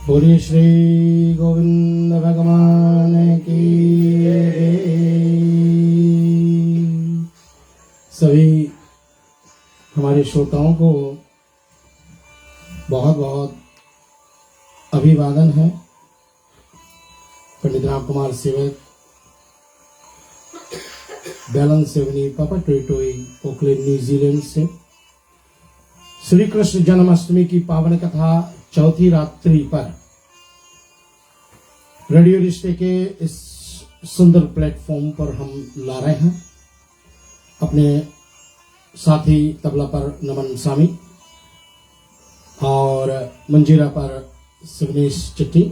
बोलिए श्री गोविंद भगवान की जय। सभी हमारे श्रोताओं को बहुत बहुत अभिवादन है। पंडित राम कुमार सेवक, बैलन सेवनी, पापा टेरिटोरी, ओकलैंड, न्यूजीलैंड से श्री कृष्ण जन्माष्टमी की पावन कथा चौथी रात्रि पर रेडियो रिश्ते के इस सुंदर प्लेटफॉर्म पर हम ला रहे हैं। अपने साथी तबला पर नमन स्वामी और मंजीरा पर शिवनेश चिट्टी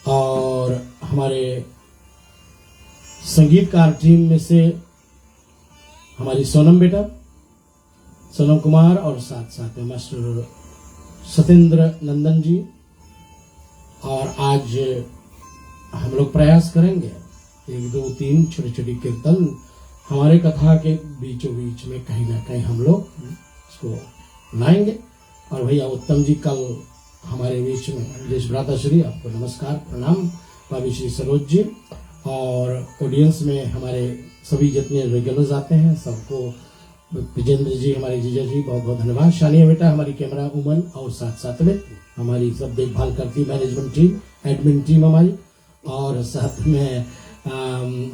और हमारे संगीतकार टीम में से हमारी सोनम बेटा, सोनम कुमार और साथ साथ में मास्टर सतेंद्र नंदन जी। और आज हम लोग प्रयास करेंगे 1 2 3 छोटी छोटी कीर्तन हमारे कथा के बीचों बीच में कहीं ना कहीं हम लोग इसको लाएंगे। और भैया उत्तम जी कल हमारे बीच में, देश भ्राता श्री, आपको नमस्कार प्रणाम। भाभी श्री सरोज जी और ऑडियंस में हमारे सभी जितने रेगुलर्स आते हैं सबको, विजेंद्र जी, हमारे जीजा जी, बहुत बहुत धन्यवाद। शानिया बेटा हमारी कैमरा वुमन और साथ साथ में हमारी सब देखभाल करती मैनेजमेंट टीम, एडमिन टीम हमारी, और साथ में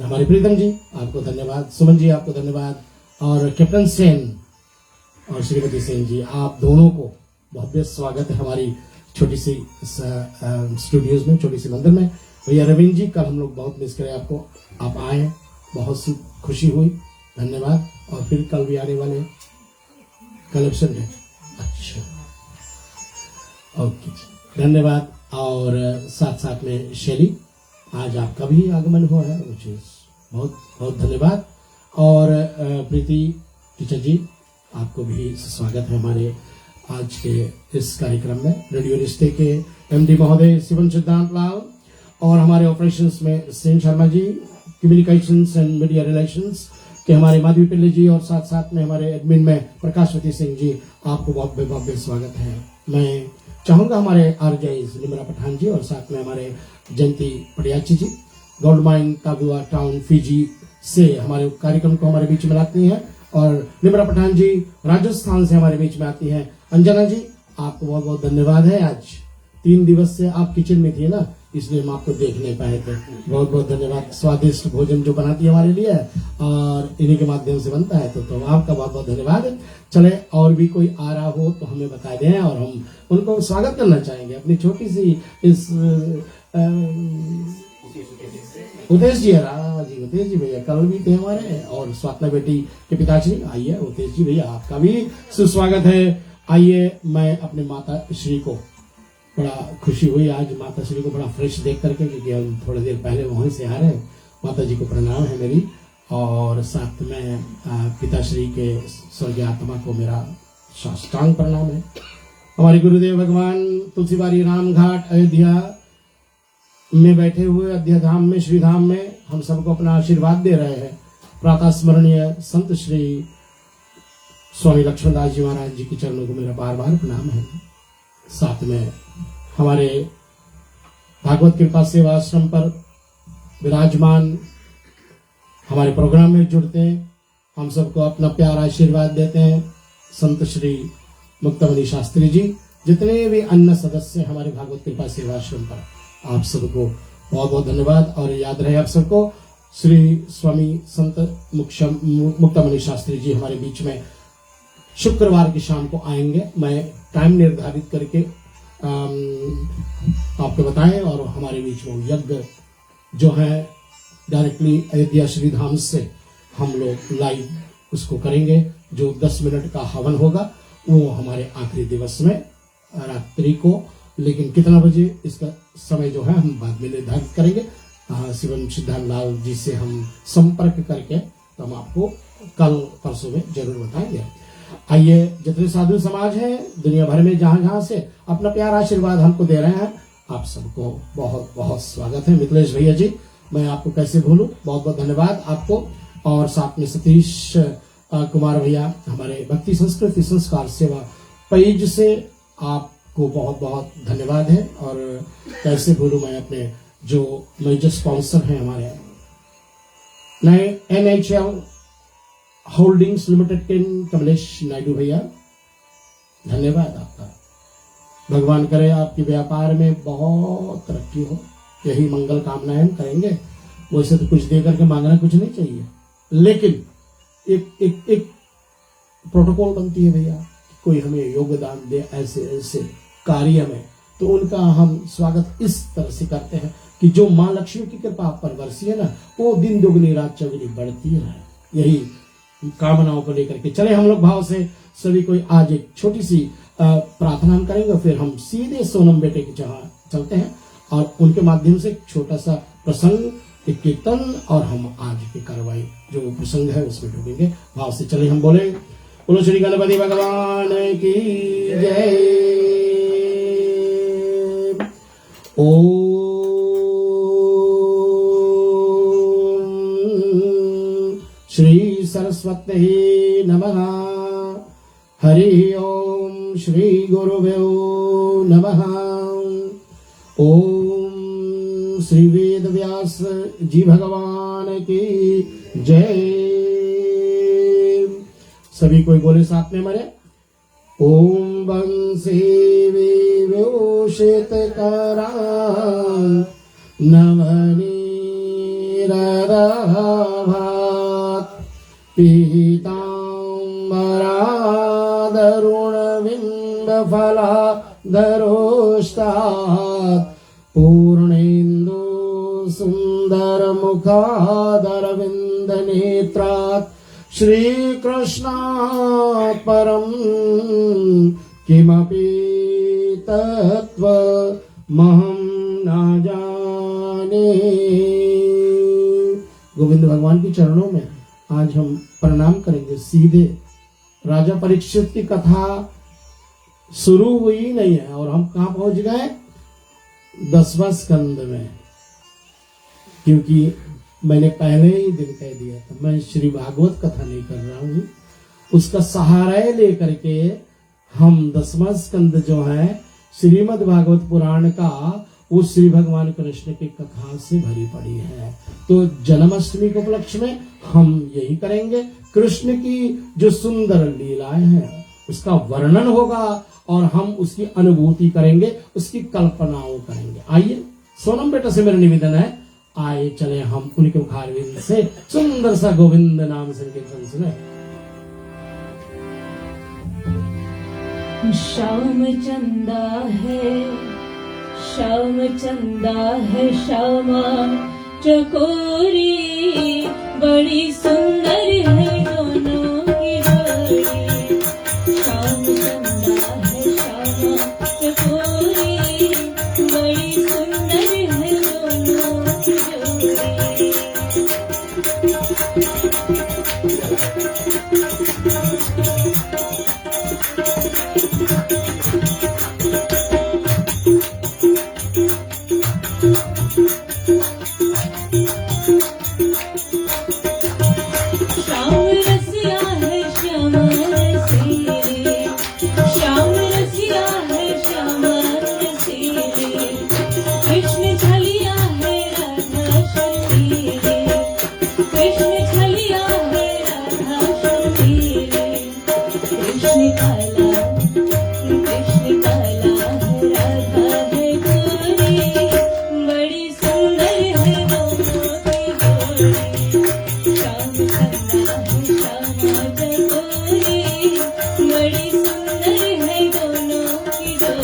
हमारे प्रीतम जी, आपको धन्यवाद। सुमन जी आपको धन्यवाद। और कैप्टन सेन और श्रीमती सेन जी, आप दोनों को बहुत स्वागत है हमारी छोटी सी स्टूडियोज में, छोटी सी मंदिर में। भैया रविंद्र जी, कल हम लोग बहुत मिस करें आपको, आप आए, बहुत सी खुशी हुई, धन्यवाद। और फिर कल भी आने वाले कलेक्शन है, अच्छा ओके, धन्यवाद। और साथ साथ में शैली, आज आपका भी आगमन हुआ है, मुझे बहुत बहुत धन्यवाद। और प्रीति टीचर जी, आपको भी स्वागत है हमारे आज के इस कार्यक्रम में। रेडियो रिश्ते के एमडी महोदय शिवन सिद्धांत लाल और हमारे ऑपरेशंस में Sen Sharma ji, communications and media relations के हमारे माधवी पिल्ले जी, और साथ साथ में हमारे एडमिन में प्रकाशवती सिंह जी, आपको बहुत बहुत स्वागत है। मैं चाहूंगा हमारे आरजे निमरा पठान जी और साथ में हमारे जयंती पटियाची जी, गोल्ड माइन ताबुआ टाउन फिजी से हमारे कार्यक्रम को हमारे बीच में लाती हैं। और निमरा पठान जी राजस्थान से हमारे बीच में आती हैं। अंजना जी, आपको बहुत बहुत धन्यवाद है। आज 3 दिवस से आप किचन में थी ना, इसलिए हम आपको देख नहीं पाए थे, बहुत बहुत धन्यवाद। स्वादिष्ट भोजन जो बनाती है हमारे लिए और इन्हीं के माध्यम से बनता है, तो आपका बहुत बहुत धन्यवाद। चले, और भी कोई आ रहा हो तो हमें बता दें और हम उनको स्वागत करना चाहेंगे अपनी छोटी सी इस उतेश जी, उतेश जी भैया कल भी थे हमारे, और स्वात्ना बेटी के पिताश्री, आइए उतेश जी भैया, आपका भी सुस्वागत है। आइए, मैं अपने माता श्री को बड़ा खुशी हुई आज, माता श्री को बड़ा फ्रेश देख करके, क्योंकि हम थोड़ी देर पहले वहीं से आ रहे हैं। माता जी को प्रणाम है मेरी, और साथ में पिताश्री के स्वर्गीय आत्मा को मेरा साष्टांग प्रणाम है। हमारे गुरुदेव भगवान तुलसीबारी राम घाट अयोध्या में बैठे हुए, अयोध्या धाम में, श्री धाम में हम सबको अपना आशीर्वाद दे रहे हैं। प्रातः स्मरणीय संत श्री स्वामी लक्ष्मणदास जी महाराज जी के चरणों को मेरा बार बार प्रणाम है। साथ में हमारे भागवत कृपा सेवा आश्रम पर विराजमान, हमारे प्रोग्राम में जुड़ते हैं, हम सबको अपना प्यार आशीर्वाद देते हैं संत श्री मुक्तमणि शास्त्री जी, जितने भी अन्य सदस्य हमारे भागवत कृपा सेवा आश्रम पर, आप सबको बहुत बहुत धन्यवाद। और याद रहे आप सबको, श्री स्वामी संत मुक्तमणि शास्त्री जी हमारे बीच में शुक्रवार की शाम को आएंगे। मैं टाइम निर्धारित करके आपको बताएं, और हमारे बीच में यज्ञ जो है डायरेक्टली अयोध्या श्री धाम से हम लोग लाइव उसको करेंगे, जो 10 मिनट का हवन होगा वो हमारे आखिरी दिवस में रात्रि को, लेकिन कितना बजे इसका समय जो है हम बाद में निर्धारित करेंगे। शिवन सिद्धांत लाल जी से हम संपर्क करके तो हम आपको कल परसों में जरूर बताएंगे। आइए, जितने साधु समाज हैं दुनिया भर में, जहां जहां से अपना प्यार आशीर्वाद हमको दे रहे हैं, आप सबको बहुत बहुत स्वागत है। मिथिलेश भैया जी, मैं आपको कैसे भूलूं, बहुत बहुत धन्यवाद आपको। और साथ में सतीश कुमार भैया, हमारे भक्ति संस्कृति संस्कार सेवा पेज से आप को बहुत बहुत धन्यवाद है। और कैसे भूलूं मैं अपने जो मेजर स्पॉन्सर हैं हमारे नए NHL होल्डिंग्स लिमिटेड के कमलेश नायडू भैया, धन्यवाद आपका। भगवान करे आपके व्यापार में बहुत तरक्की हो, यही मंगल कामनाएं हम करेंगे। वैसे तो कुछ दे करके मांगना कुछ नहीं चाहिए, लेकिन एक प्रोटोकॉल बनती है भैया, कोई हमें योगदान दे ऐसे ऐसे कार्य में, तो उनका हम स्वागत इस तरह से करते हैं कि जो माँ लक्ष्मी की कृपा आप पर बरसी है ना, वो दिन दुगनी रात चौगुनी बढ़ती रहे। यही कामनाओं को लेकर के चले हम लोग भाव से सभी कोई आज एक छोटी सी प्रार्थना हम करेंगे, फिर हम सीधे सोनम बेटे के जहाँ चलते हैं और उनके माध्यम से एक छोटा सा प्रसंग, एक कीर्तन और हम आज की कार्रवाई जो प्रसंग है उसमें डूबेंगे। भाव से चले हम बोले, बोलो श्री गणपति भगवान की जय। ओम श्री सरस्वती नमः। हरि ओम श्री गुरुभ्यो नमः। ओम श्री वेद व्यास जी भगवान की जय। सभी कोई बोले साथ में मरे। ओम बंसी विभूषित करा नवनीरदाभात पीताम्बरादरुणविन्दफलाधरोष्टात् पूर्णेन्दु सुन्दरमुखादरविन्दनेत्रात् श्रीकृष्णात् परं किमपि तत्त्वमहं न जाने। गोविंद भगवान के चरणों में आज हम प्रणाम करेंगे। सीधे राजा परीक्षित की कथा शुरू हुई नहीं है और हम कहां पहुंच गए, 10वां स्कंद में। क्योंकि मैंने पहले ही दिन कह दिया था, मैं श्री भागवत कथा नहीं कर रहा हूं, उसका सहारा लेकर के हम 10वां स्कंद जो है श्रीमद् भागवत पुराण का, वो श्री भगवान कृष्ण की कथा से भरी पड़ी है। तो जन्माष्टमी के उपलक्ष्य में हम यही करेंगे। कृष्ण की जो सुंदर लीलाएं हैं उसका वर्णन होगा और हम उसकी अनुभूति करेंगे, उसकी कल्पनाओं करेंगे। आइए सोनम बेटा से मेरा निवेदन है, आए चले हम उनके मुखारविंद से सुंदर सा गोविंद नाम संकीर्तन सुने। श्याम चंदा है, श्याम चंदा है, श्यामा चकोरी बड़ी सुंदर है दोनों की जोड़ी। श्याम चंदा है, श्यामा चकोरी बड़ी सुंदर है दोनों की जोड़ी। बड़ी सुंदर है दोनों की जोड़ी।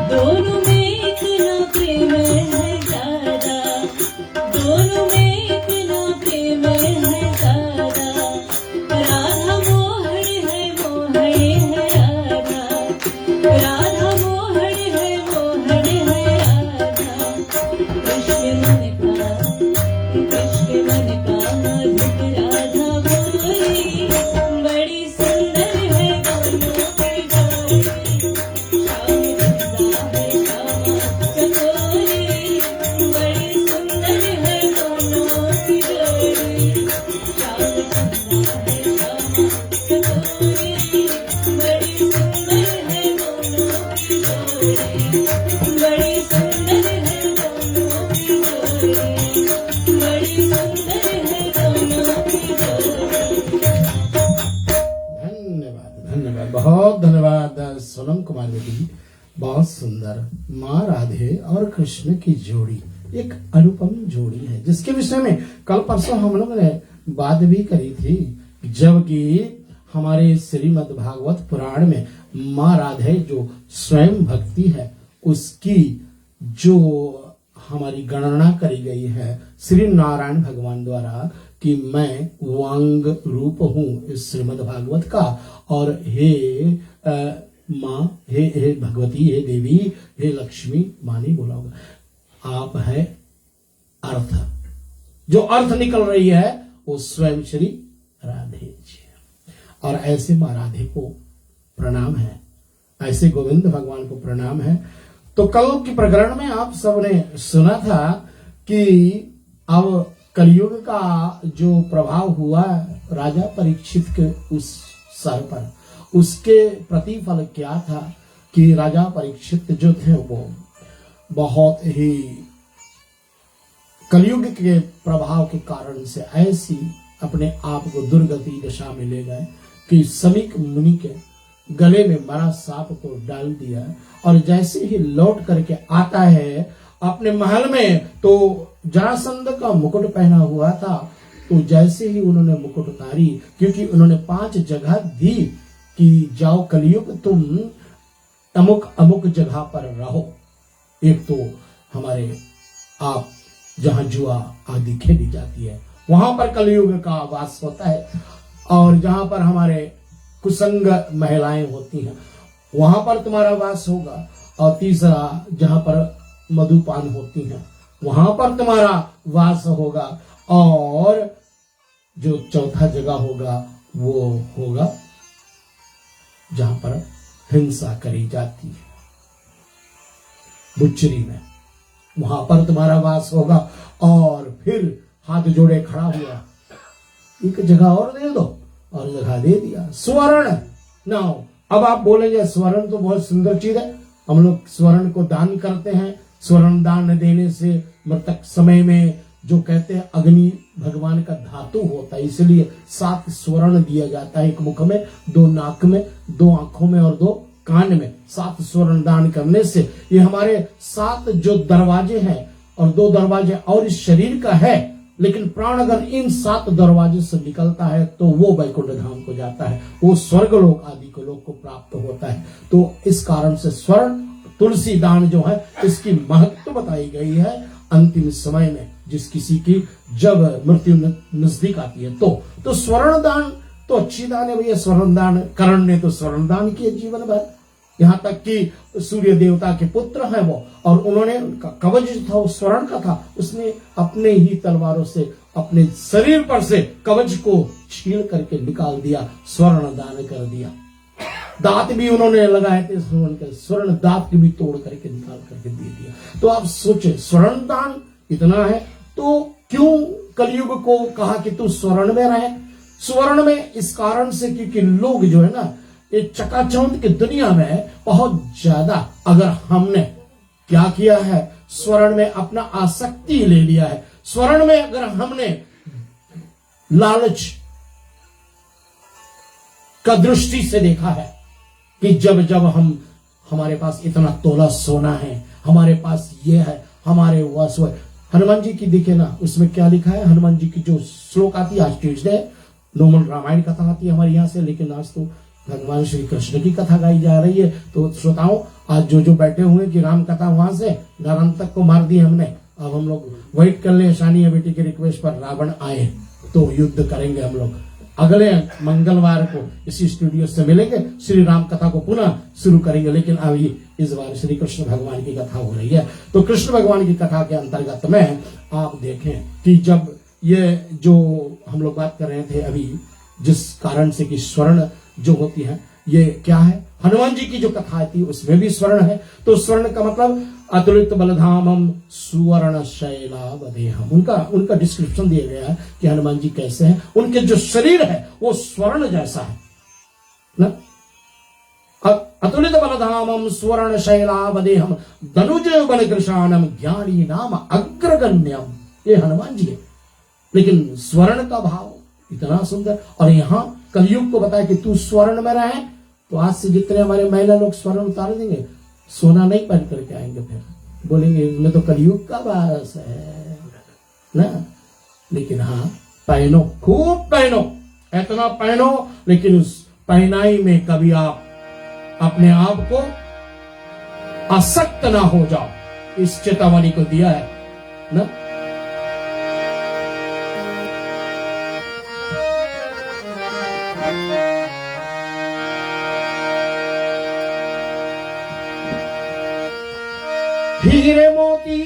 दोनों में इतना प्रेम है ज्यादा, दोनों में इतना प्रेम है ज्यादा। राधा मोहन है, मोहन है राधा, राधा मोहन है, मोहन है राधा। कृष्ण मन का मधुर राधा बोली, बड़ी सुंदर है दोनों की जोड़ी। धन्यवाद, बहुत धन्यवाद सोनम कुमार बेटी। बहुत सुंदर माँ राधे और कृष्ण की जोड़ी एक अनुपम जोड़ी है, जिसके विषय में कल परसों हम लोग ने बात भी करी थी, जबकि हमारे श्रीमद् भागवत पुराण में माँ राधे जो स्वयं भक्ति है उसकी जो हमारी गणना करी गई है श्री नारायण भगवान द्वारा कि मैं वांग रूप हूँ इस श्रीमद् भागवत का, और हे माँ, हे भगवती, हे देवी, हे लक्ष्मी, माँ नहीं बोला होगा, आप है अर्थ। जो अर्थ निकल रही है वो स्वयं श्री राधे जी है। और ऐसे माँ राधे को प्रणाम है, ऐसे गोविंद भगवान को प्रणाम है। तो कल की प्रकरण में आप सबने सुना था कि अब कलयुग का जो प्रभाव हुआ राजा परीक्षित के उस सर पर, उसके प्रतिफल क्या था कि राजा परीक्षित जो थे वो बहुत ही कलयुग के प्रभाव के कारण से ऐसी अपने आप को दुर्गति दशा में ले गए कि समीक मुनि के गले में मरा सांप को डाल दिया। और जैसे ही लौट करके आता है अपने महल में, तो जरासंध का मुकुट पहना हुआ था, तो जैसे ही उन्होंने मुकुट उतारी, क्योंकि उन्होंने 5 जगह दी कि जाओ कलयुग तुम अमुक अमुक जगह पर रहो। एक तो हमारे आप जहां जुआ आदि खेली जाती है वहां पर कलयुग का वास होता है, और जहां पर हमारे कुसंग महिलाएं होती हैं वहां पर तुम्हारा वास होगा, और तीसरा जहां पर मधुपान होती हैं वहां पर तुम्हारा वास होगा, और जो चौथा जगह होगा वो होगा जहां पर हिंसा करी जाती है, बुच्चरी में, वहां पर तुम्हारा वास होगा। और फिर हाथ जोड़े खड़ा हुआ, एक जगह और दे दो, और जगह दे दिया, स्वर्ण। नाउ अब आप बोलेंगे स्वर्ण तो बहुत सुंदर चीज है, हम लोग स्वर्ण को दान करते हैं, स्वर्ण दान देने से मृतक समय में जो कहते हैं अग्नि भगवान का धातु होता है, इसलिए 7 स्वर्ण दिया जाता है, एक मुख में, 2 नाक में, 2 आंखों में और 2 कान में। 7 स्वर्ण दान करने से ये हमारे 7 जो दरवाजे हैं, और 2 दरवाजे और इस शरीर का है, लेकिन प्राण अगर इन 7 दरवाजे से निकलता है तो वो वैकुंठ धाम को जाता है, वो स्वर्ग लोक आदि को लोक को प्राप्त होता है। तो इस कारण से स्वर्ण तुलसी दान जो है इसकी महत्व बताई गई है अंतिम समय में, जिस किसी की जब मृत्यु नजदीक आती है तो स्वर्ण दान तो अच्छी दान है भैया। स्वर्ण दान कर्ण ने तो स्वर्ण दान किए जीवन भर, यहाँ तक कि सूर्य देवता के पुत्र हैं वो, और उन्होंने कवच था वो स्वर्ण का था, उसने अपने ही तलवारों से अपने शरीर पर से कवच को छील करके निकाल दिया, स्वर्ण दान कर दिया। दांत भी उन्होंने लगाए थे स्वर्ण के, स्वर्ण दांत भी तोड़ करके निकाल करके दे दिया। तो आप सोचे स्वर्ण दान इतना है तो क्यों कलयुग को कहा कि तू स्वर्ण में रहे। स्वर्ण में इस कारण से क्योंकि लोग जो है ना ये चकाचौंध की दुनिया में बहुत ज्यादा, अगर हमने क्या किया है, स्वर्ण में अपना आसक्ति ले लिया है, स्वर्ण में अगर हमने लालच का दृष्टि से देखा है कि जब जब हमारे पास इतना तोला सोना है, हमारे पास ये है, हमारे वश है। हनुमान जी की दिखे ना, उसमें क्या लिखा है? हनुमान जी की जो श्लोक आती है, आज ट्यूजडे नॉर्मल रामायण कथा आती है हमारे यहाँ से, लेकिन आज तो भगवान श्री कृष्ण की कथा गाई जा रही है। तो श्रोताओं, आज जो बैठे हुए कि राम कथा वहां से नारायण तक को मार दी हमने, अब हम लोग वेट कर ले शानिया बेटी के रिक्वेस्ट पर रावण आए तो युद्ध करेंगे हम लोग। अगले मंगलवार को इसी स्टूडियो से मिलेंगे, श्री राम कथा को पुनः शुरू करेंगे, लेकिन अभी इस बार श्री कृष्ण भगवान की कथा हो रही है। तो कृष्ण भगवान की कथा के अंतर्गत में आप देखें कि जब ये जो हम लोग बात कर रहे थे अभी, जिस कारण से कि स्वर्ण जो होती है, ये क्या है? हनुमान जी की जो कथा थी उसमें भी स्वर्ण है। तो स्वर्ण का मतलब अतुलित बलधामम सुवर्ण शैलावदेहम, उनका डिस्क्रिप्शन दिया गया है कि हनुमान जी कैसे हैं। उनके जो शरीर है वो स्वर्ण जैसा है ना। अतुलित बलधामम सुवर्ण शैलावदेहम धनुज बल कृशानम ज्ञानी नाम अग्रगण्यम, ये हनुमान जी है। लेकिन स्वर्ण का भाव इतना सुंदर, और यहाँ कलयुग को बताया कि तू स्वर्ण में रहे, तो आज से जितने हमारे महिला लोग स्वर्ण उतार देंगे, सोना नहीं पहन करके आएंगे, फिर बोलेंगे इसमें तो कलयुग का वास है ना। लेकिन हाँ, पहनो, खूब पहनो, इतना पहनो, लेकिन उस पहनाई में कभी आप अपने आप को आसक्त ना हो जाओ, इस चेतावनी को दिया है ना। हीरे मोती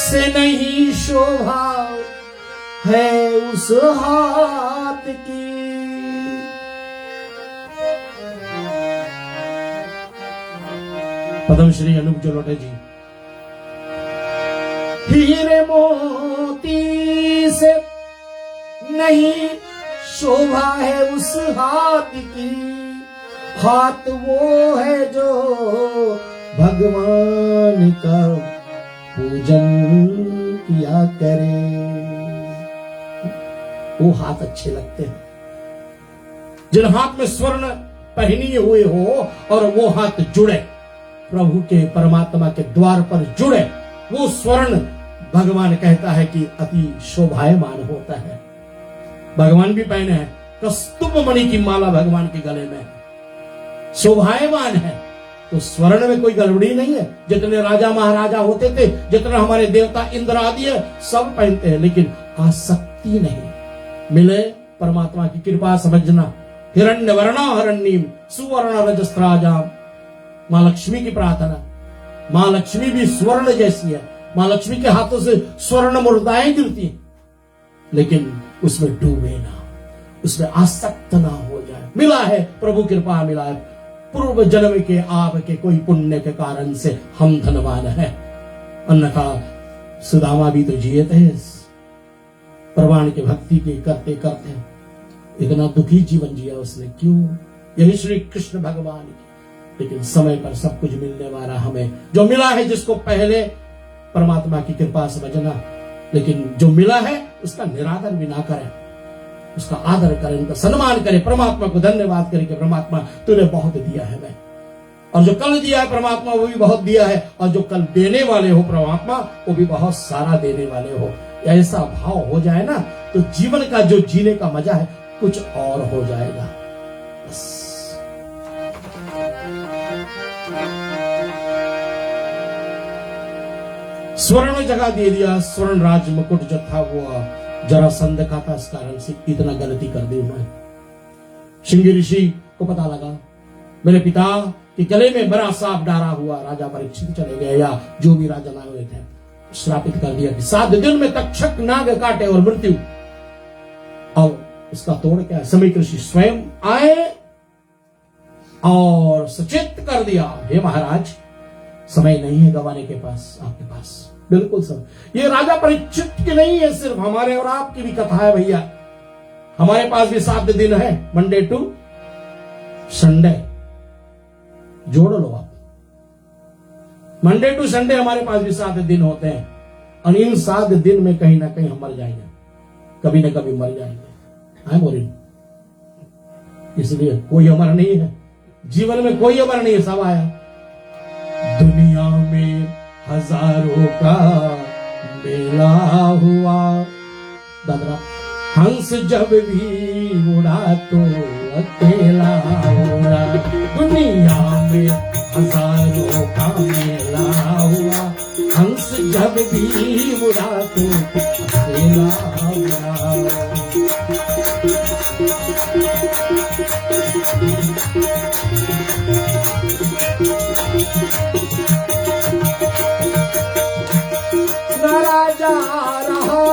से नहीं शोभा है उस हाथ की, पद्मश्री अनूप जलोटा जी। हीरे मोती से नहीं शोभा है उस हाथ की, हाथ वो है जो भगवान का पूजन किया करे। वो हाथ अच्छे लगते हैं जिन हाथ में स्वर्ण पहनी हुए हो, और वो हाथ जुड़े प्रभु के, परमात्मा के द्वार पर जुड़े, वो स्वर्ण भगवान कहता है कि अति शोभायमान होता है। भगवान भी पहने हैं, कस्तूर मणि की माला भगवान के गले में शोभायमान है। तो स्वर्ण में कोई गड़बड़ी नहीं है। जितने राजा महाराजा होते थे, जितने हमारे देवता इंद्र आदि है, सब पहनते हैं, लेकिन आसक्ति नहीं। मिले परमात्मा की कृपा समझना। हिरण्य वर्णा हरण्यम सुवर्ण रजस्त्राजाम, मां लक्ष्मी की प्रार्थना। मां लक्ष्मी भी स्वर्ण जैसी है, मां लक्ष्मी के हाथों से स्वर्ण मुर्दाएं गिरती हैं, लेकिन उसमें डूबे ना, उसमें आसक्त ना हो जाए। मिला है प्रभु कृपा, मिला है पूर्व जन्म के आपके कोई पुण्य के कारण से हम धनवान हैं, अन्यथा सुदामा भी तो जिए थे प्रवाण के भक्ति के करते करते, इतना दुखी जीवन जिया उसने, क्यों? यही श्री कृष्ण भगवान की। लेकिन समय पर सब कुछ मिलने वाला हमें जो मिला है, जिसको पहले परमात्मा की कृपा समझना, लेकिन जो मिला है उसका निरादर भी ना करें, उसका आदर करें, उनका सम्मान करें, परमात्मा को धन्यवाद करें कि परमात्मा तूने बहुत दिया है मैं, और जो कल दिया है परमात्मा वो भी बहुत दिया है, और जो कल देने वाले हो परमात्मा वो भी बहुत सारा देने वाले हो। ऐसा भाव हो जाए ना, तो जीवन का जो जीने का मजा है कुछ और हो जाएगा। बस स्वर्ण जगह दे दिया, स्वर्ण राज मुकुट जो था वो जरासंध का था, इस कारण से इतना गलती कर दी उन्होंने। श्रृंगी ऋषि को पता लगा मेरे पिता के गले में बड़ा सांप डारा हुआ, राजा परीक्षित चले गए या जो भी राजा लाए हुए थे, श्रापित कर दिया कि 7 दिन में तक्षक नाग काटे और मृत्यु। अब इसका तोड़ क्या है? समय ऋषि स्वयं आए और सचेत कर दिया, हे महाराज समय नहीं है गवाने के पास, आपके पास बिल्कुल सब। ये राजा परीक्षित की नहीं है, सिर्फ हमारे और आपकी भी कथा है भैया। हमारे पास भी 7 दिन है, मंडे टू संडे, जोड़ लो आप। मंडे टू संडे हमारे पास भी 7 दिन होते हैं, और इन 7 दिन में कहीं ना कहीं हम मर जाएंगे, कभी ना कभी मर जाएंगे। आई मोरिन, इसलिए कोई अमर नहीं है, जीवन में कोई अमर नहीं, सब आया। दुनिया में हजारों का मेला हुआ, दादरा हंस जब भी उड़ा तो अकेला उड़ा। दुनिया में हजारों का मेला हुआ, हंस जब भी उड़ा तो अकेला उड़ा। न राजा रहा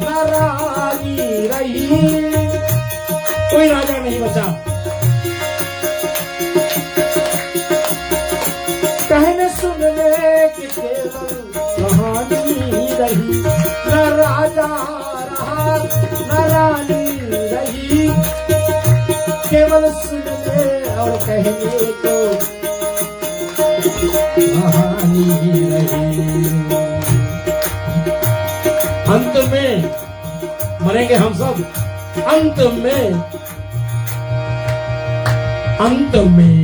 न रानी रही, कोई राजा नहीं बचा। कहने सुनने की केवल कहानी रही, न राजा रहा न रानी रही, केवल सुनने और कहने को कहानी रही। अंत में मरेंगे हम सब, अंत में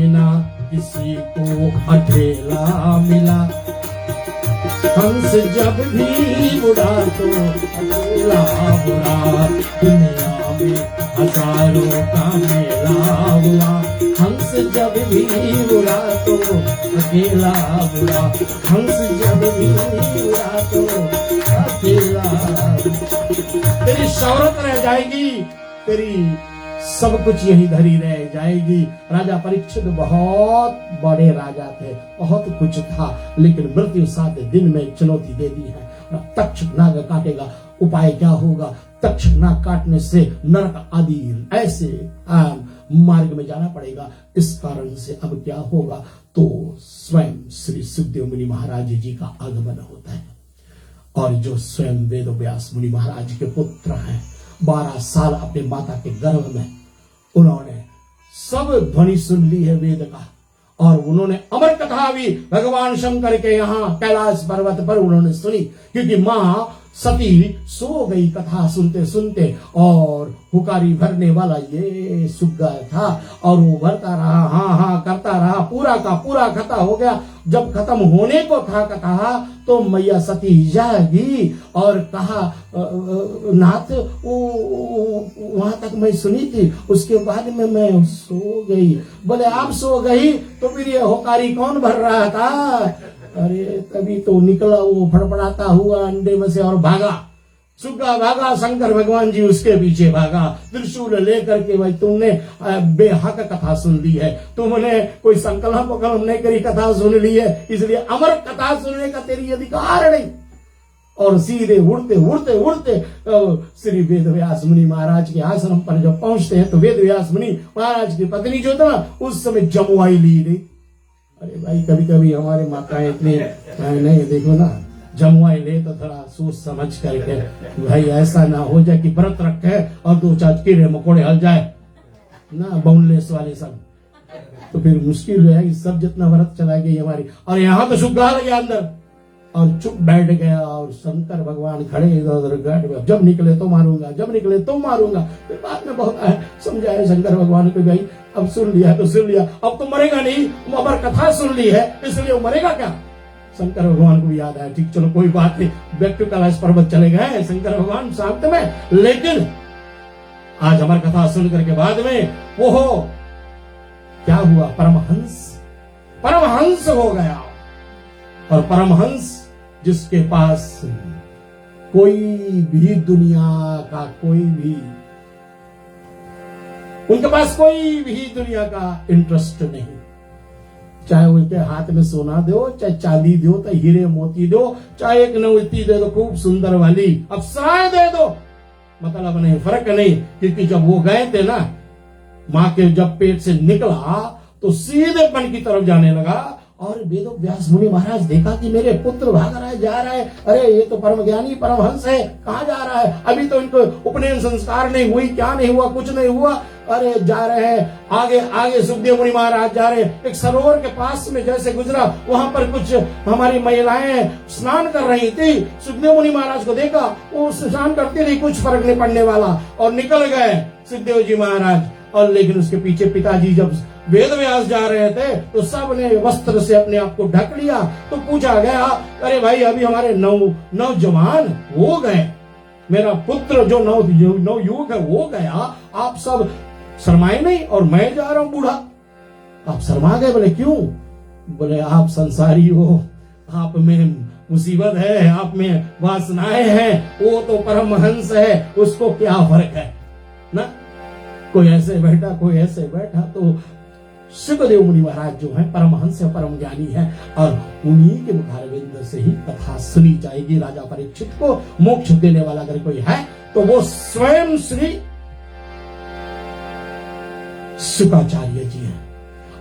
ना किसी को अकेला मिला, हंस जब भी उड़ा तो अकेला उड़ा। दुनिया में हजारों का मेला हुआ, हंस जब भी उड़ा तो अकेला उड़ा। हंस जब भी उड़ा तो अकेला। तेरी शौहरत रह जाएगी, तेरी सब कुछ यही धरी रह जाएगी। राजा परीक्षित बहुत बड़े राजा थे, बहुत कुछ था, लेकिन मृत्यु 7 दिन में चुनौती दे दी है। तक्षक नाग काटेगा, उपाय क्या होगा? तक्षक नाग काटने से नरक आदि ऐसे मार्ग में जाना पड़ेगा। इस कारण से अब क्या होगा? तो स्वयं श्री सुखदेव मुनि महाराज जी का आगमन होता है, और जो स्वयं वेद व्यास मुनि महाराज के पुत्र हैं, 12 साल अपने माता के गर्भ में उन्होंने सब ध्वनि सुन ली है वेद का, और उन्होंने अमर कथा भी भगवान शंकर के यहाँ कैलाश पर्वत पर उन्होंने सुनी, क्योंकि माँ सती सो गई कथा सुनते सुनते, और हुकारी भरने वाला ये सुग्गा था, और वो भरता रहा, हाँ हाँ करता रहा, पूरा का पूरा खत्म हो गया। जब खत्म होने को था कथा, तो मैया सती जागी और कहा, नाथ वहां तक मैं सुनी थी, उसके बाद में मैं सो गई। बोले आप सो गई तो फिर ये होकारी कौन भर रहा था? अरे तभी तो निकला वो फड़फड़ाता हुआ अंडे में से और भागा, सुग्गा भागा, शंकर भगवान जी उसके पीछे भागा त्रिशूल लेकर के। भाई तुमने बेहक कथा सुन ली है, तुमने कोई संकल्प वकल्प नहीं करी, कथा सुन ली है, इसलिए अमर कथा सुनने का तेरी अधिकार नहीं। और सीधे उड़ते उड़ते उड़ते श्री वेद व्यास मुनि महाराज के आश्रम पर जब पहुंचते हैं, तो वेद व्यास मुनि महाराज की पत्नी जो था ना, उस समय जमुआई ली गई। अरे भाई कभी कभी हमारे माताएं इतने नहीं, देखो ना, जमुआई ले तो थोड़ा सोच समझ करके, भाई ऐसा ना हो जाए कि व्रत रखे और 2-4 कीड़े मकोड़े हल जाए ना, बोनलेस वाले सब, तो फिर मुश्किल है। सब जितना व्रत चला गई हमारी। और यहाँ तो सुग्गा लग गया अंदर और चुप बैठ गया, और शंकर भगवान खड़े इधर उधर गाड़ में, जब निकले तो मारूंगा, जब निकले तो मारूंगा। फिर बाद में बहुत समझाया शंकर भगवान को, भाई अब सुन लिया तो सुन लिया, अब तो मरेगा नहीं, अमर कथा सुन ली है, इसलिए वो मरेगा क्या? शंकर भगवान को भी याद आया, ठीक चलो कोई बात नहीं, बैक टू कैलाश पर्वत चले गए शंकर भगवान शांत में। लेकिन आज अमर कथा सुन करके बाद में वो क्या हुआ? परमहंस हो गया। और परमहंस जिसके पास कोई भी दुनिया का उनके पास कोई भी दुनिया का इंटरेस्ट नहीं, चाहे उनके हाथ में सोना दो, चाहे चांदी दो, चाहे हीरे मोती दो, चाहे एक नौती दे दो खूब सुंदर वाली, अप्सराएं दे दो, मतलब नहीं, फर्क नहीं। क्योंकि जब वो गए थे ना, माँ के जब पेट से निकला तो सीधे वन की तरफ जाने लगा, और वेद व्यास मुनि महाराज देखा कि मेरे पुत्र भाग रहा है, जा रहा है, अरे ये तो परम ज्ञानी परमहंस है, कहाँ जा रहा है? अभी तो इनको उपनयन संस्कार नहीं हुई, क्या नहीं हुआ, कुछ नहीं हुआ, अरे जा रहे हैं आगे आगे। सुखदेव मुनि महाराज जा रहे, एक सरोवर के पास में जैसे गुजरा, वहां पर कुछ हमारी महिलाएं स्नान कर रही थी। सुखदेव मुनि महाराज को देखा, वो स्नान करती रही, कुछ फर्क नहीं पड़ने वाला, और निकल गए सुखदेव जी महाराज। और लेकिन उसके पीछे पिताजी जब वेद व्यास जा रहे थे तो सबने वस्त्र से अपने आप को ढक लिया। तो पूछा गया, अरे भाई अभी हमारे नौजवान हो गए, मेरा पुत्र जो नवयुवक है वो गया, आप सब शर्माए नहीं और मैं जा रहा हूं बूढ़ा। आप शर्मा गए? बोले क्यों? बोले आप संसारी हो, आप में मुसीबत है, आप में वासनाएं हैं, वो तो परमहंस है, उसको क्या फर्क है ना। कोई ऐसे बैठा कोई ऐसे बैठा। तो सुखदेव मुनि महाराज जो है परमहंस है, परम ज्ञानी है, और उन्हीं के मुखारविंद से ही कथा सुनी जाएगी। राजा परीक्षित को मोक्ष देने वाला अगर कोई है तो वो स्वयं श्री शुकाचार्य जी हैं।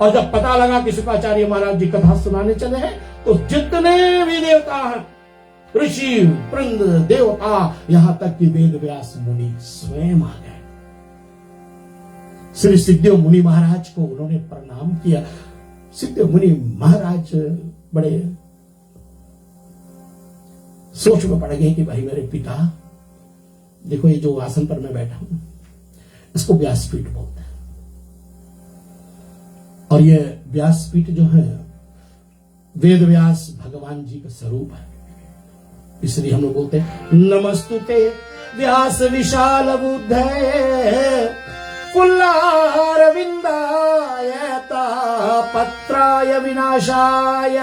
और जब पता लगा कि शुकाचार्य महाराज जी कथा सुनाने चले हैं तो जितने भी देवता हैं, ऋषि वृंद देवता, यहां तक कि वेद व्यास मुनि स्वयं आ गए। श्री सिद्धदेव मुनि महाराज को उन्होंने प्रणाम किया। सिद्धदेव मुनि महाराज बड़े सोच में पड़ गए कि भाई मेरे पिता, देखो ये जो आसन पर मैं बैठा हूं इसको व्यासपीठ बोलते हैं, और ये व्यासपीठ जो है वेद व्यास भगवान जी का स्वरूप है, इसलिए हम लोग बोलते हैं नमस्तुते व्यास विशाल बुद्धे फुल्लारविंदाय पत्राय विनाशाय।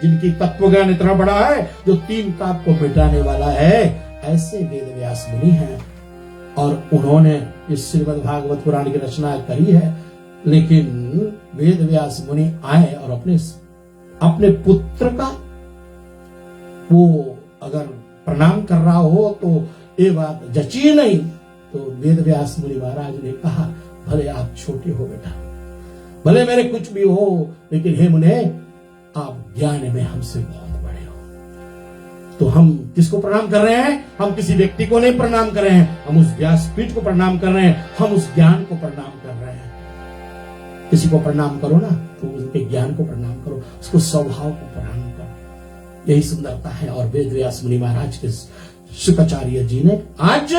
जिनकी तत्वज्ञान इतना बड़ा है जो तीन ताप को मिटाने वाला है, ऐसे वेद व्यास मुनि हैं। और उन्होंने इस श्रीमद् भागवत पुराण की रचना करी है। लेकिन वेद व्यास मुनि आए और अपने पुत्र का वो अगर प्रणाम कर रहा हो तो ये बात जची नहीं। तो वेद व्यास मुनि महाराज ने कहा, भले आप छोटे हो बेटा, भले मेरे कुछ भी हो, लेकिन हे मुने आप ज्ञान में हमसे बहुत बड़े हो। तो हम किसको प्रणाम कर रहे हैं? हम किसी व्यक्ति को नहीं प्रणाम कर रहे हैं, हम उस व्यासपीठ को प्रणाम कर रहे हैं, हम उस ज्ञान को प्रणाम कर रहे हैं। किसी को प्रणाम करो ना तो उसके ज्ञान को प्रणाम करो, उसको स्वभाव को प्रणाम करो। यही सुंदरता है। और वेद व्यास मुनि महाराज के शुकाचार्य जी ने आज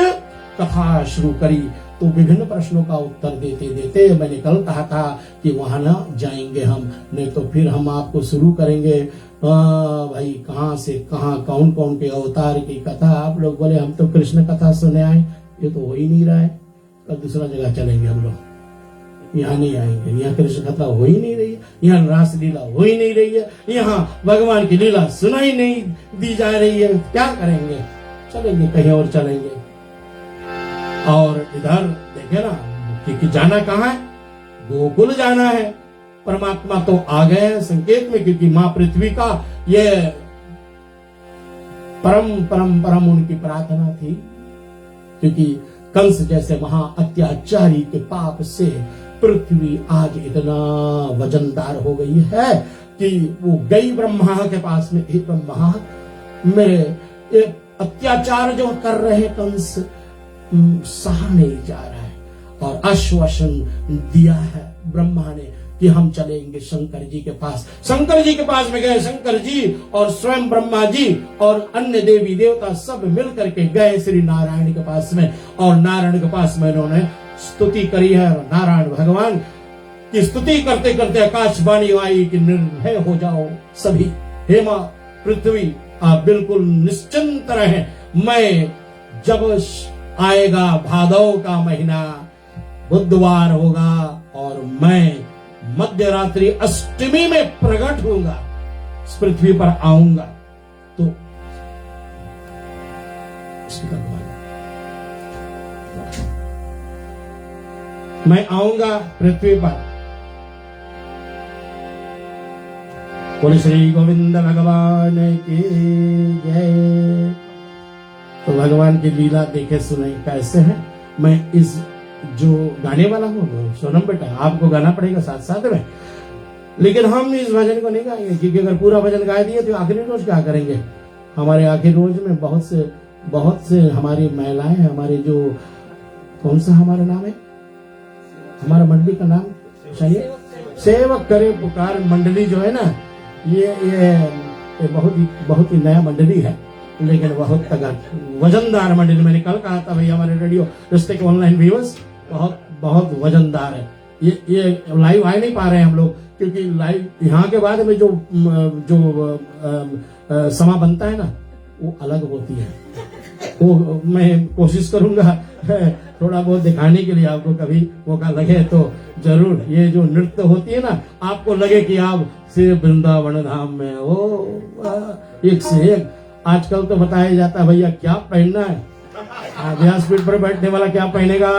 कथा शुरू करी। तो विभिन्न प्रश्नों का उत्तर देते देते मैंने कल कहा था कि वहां ना जाएंगे हम, नहीं तो फिर हम आपको शुरू करेंगे भाई कहां से कहां कौन कौन के अवतार की कथा। आप लोग बोले हम तो कृष्ण कथा सुने आए, ये तो हो ही नहीं रहा है, कल दूसरा जगह चलेंगे हम लोग। यहाँ नहीं आएंगे, यहाँ कृष्ण कथा हो ही नहीं रही है, यहाँ रासलीला हो ही नहीं रही है, यहाँ भगवान की लीला सुनाई नहीं दी जा रही है, क्या करेंगे? चलेंगे कहीं और चलेंगे। और इधर देखे ना कि जाना कहाँ है? गोकुल जाना है। परमात्मा तो आ गए हैं संकेत में, क्योंकि मां पृथ्वी का ये परम परम परम उनकी प्रार्थना थी। क्योंकि कंस जैसे महा अत्याचारी के पाप से पृथ्वी आज इतना वजनदार हो गई है कि वो गई ब्रह्मा के पास में, हे ब्रह्मा मेरे अत्याचार जो कर रहे कंस सहा नहीं जा रहा है। और आश्वासन दिया है ब्रह्मा ने कि हम चलेंगे शंकर जी के पास। शंकर जी के पास में गए। शंकर जी और स्वयं ब्रह्मा जी और अन्य देवी देवता सब मिलकर के गए श्री नारायण के पास में। और नारायण के पास में उन्होंने स्तुति करी है। नारायण भगवान की स्तुति करते करते आकाशवाणी आई कि निर्भय हो जाओ सभी, हे मां पृथ्वी आप बिल्कुल निश्चिंत रहें। मैं जब आएगा भादव का महीना, बुधवार होगा और मैं मध्य रात्रि अष्टमी में प्रकट होऊंगा, इस पृथ्वी पर आऊंगा। तो मैं आऊंगा पृथ्वी पर। बोले श्री गोविंद भगवान की जय। तो भगवान की लीला देखे सुने कैसे है। मैं इस जो गाने वाला हूँ सोनम बेटा, आपको गाना पड़ेगा साथ साथ में, लेकिन हम इस भजन को नहीं गाएंगे, क्योंकि अगर पूरा भजन गा दिए तो आखिरी रोज क्या करेंगे। हमारे आखिरी रोज में बहुत से हमारी महिलाएं, हमारे जो कौन सा हमारा नाम है, हमारा मंडली का नाम चाहिए, सेवक करे पुकार मंडली जो है ना, ये बहुत ही नया मंडली है, लेकिन बहुत वजनदार मंडली। मैंने कल कहा था भाई हमारे रेडियो रिश्ते के ऑनलाइन व्यूअर्स बहुत वजनदार है। ये लाइव आ नहीं पा रहे हैं हम लोग, क्योंकि लाइव यहाँ के बाद में जो समा बनता है ना वो अलग होती है। वो मैं कोशिश करूंगा थोड़ा बहुत दिखाने के लिए, आपको कभी मौका लगे तो जरूर। ये जो नृत्य होती है ना, आपको लगे कि आप सिर्फ वृंदावन धाम में हो, एक से एक। आजकल तो बताया जाता है भैया क्या पहनना है, व्यासपीठ पर बैठने वाला क्या पहनेगा,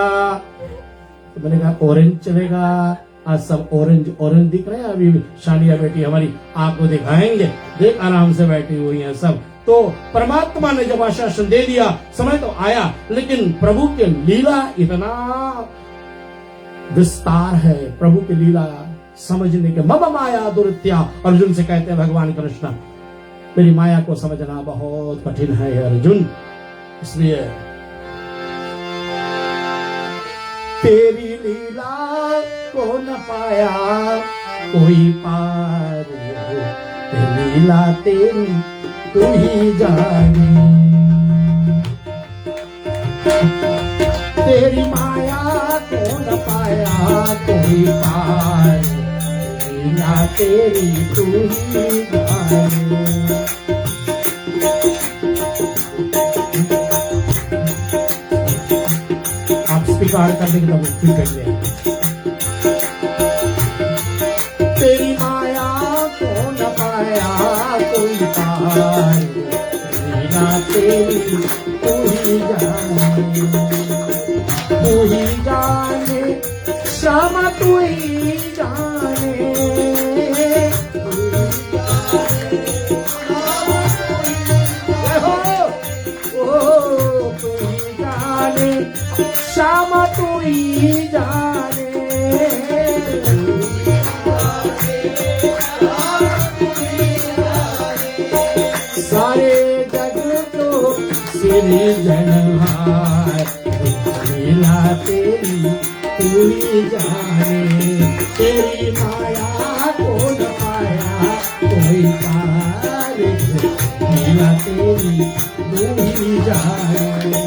तो मैंने कहा ऑरेंज चलेगा। आज सब ऑरेंज ऑरेंज दिख रहे हैं। अभी शानिया बेटी हमारी आपको दिखाएंगे, देख आराम से बैठी हुई है सब। तो परमात्मा ने जब आश्वासन दे दिया, समय तो आया, लेकिन प्रभु की लीला इतना विस्तार है, प्रभु की लीला समझने के मम माया दुर्त्या, अर्जुन से कहते हैं भगवान कृष्ण, मेरी माया को समझना बहुत कठिन है अर्जुन। इसलिए तेरी लीला को न पाया कोई पार, तेरी लीला तेरी तू ही जानी, तेरी माया को न पाया कोई पार, लीला तेरी तू ही जानी। आप स्वीकार कर देंगे तब फिर करिए, तेरी माया को न पाया कोई पार, लीला तेरी तू ही जाने, तू ही जाने श्यामा तू ही जाने, तू ही जाने श्यामा तू ही जाने, सारे जग तो सिरजनहार, लीला तेरी तू ही जाने, तेरी माया को न पाया कोई पार, लीला तेरी तू ही जाने।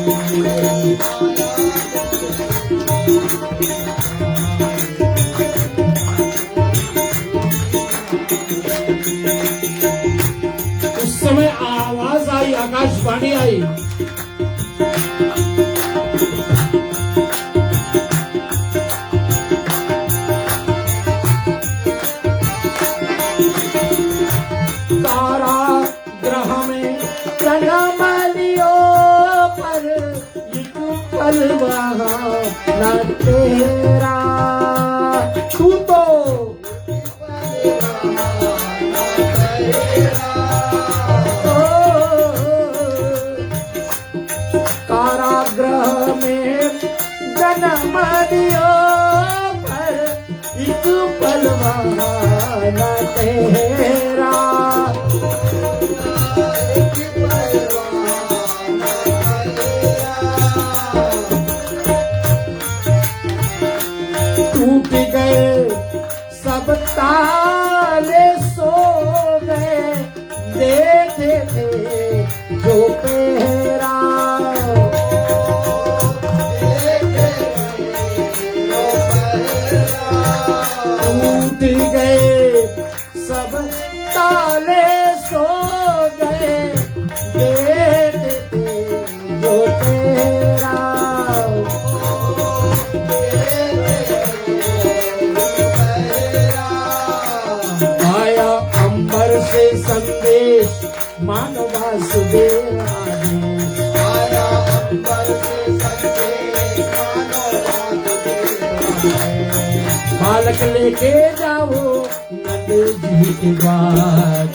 उस समय आवाज आई, आकाशवाणी आई, कारागृह में जन्म लियो पर एक पल वहाँ न तेरा, तू तो कारागृह में जन्म लियो पर एक पल वहाँ न तेरा, टूट गए सब ताले सो गए, देखे थे जो पहरा, टूट गए सब ताले सो गए, देखे थे जो पहरा, आया अंबर से संदेश मानव वासुदेव आदेश, आया अंबर से संदेश मानव वासुदेव आदेश, बालक लेके जाओ नंद जी के द्वार,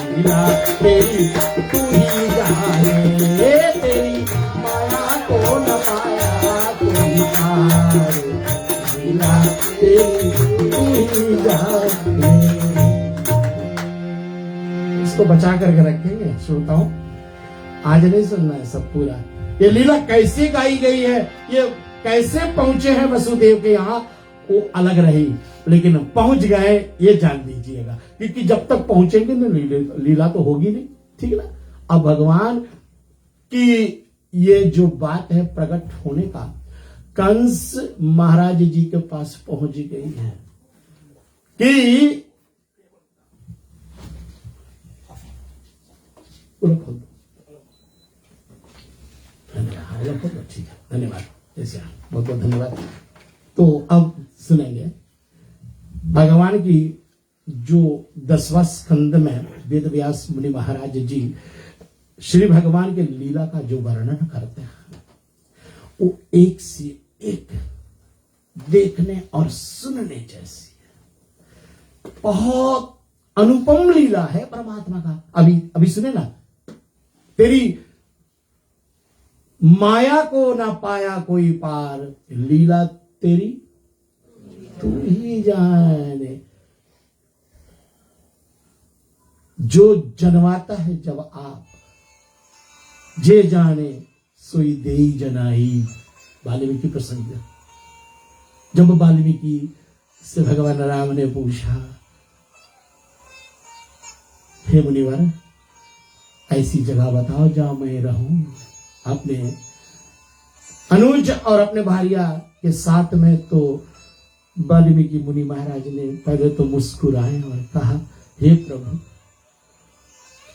लीला तेरी तू ही जाने, तेरी माया को न पाया कोई पार, लीला तेरी तू ही जाने। इसको बचा करके रखेंगे श्रोताओं, आज नहीं सुनना है सब पूरा। ये लीला कैसे गाई गई है, ये कैसे पहुंचे हैं वसुदेव के यहाँ, वो अलग रही, लेकिन पहुंच गए ये जान लीजिएगा, क्योंकि जब तक पहुंचेंगे ना लीला तो होगी नहीं, ठीक है ना। अब भगवान की ये जो बात है प्रकट होने का, कंस महाराज जी के पास पहुंच गई है कि ठीक है, धन्यवाद, जैसे बहुत बहुत धन्यवाद। तो अब सुनेंगे भगवान की जो 10वां स्कंद में वेद व्यास मुनि महाराज जी श्री भगवान के लीला का जो वर्णन करते हैं वो एक से एक देखने और सुनने जैसी है। बहुत अनुपम लीला है परमात्मा का। अभी अभी सुने ना, तेरी माया को ना पाया कोई पार, लीला तेरी तू ही जाने। जो जनवाता है जब आप, जे जाने सोई देई जनाई, वाल्मीकि प्रसंग। जब वाल्मीकि से भगवान राम ने पूछा, हे मुनिवर ऐसी जगह बताओ जहां मैं रहूं। अपने अनुज और अपने भार्या के साथ में तो वाल्मीकि मुनि महाराज ने पहले तो मुस्कुराए और कहा, हे प्रभु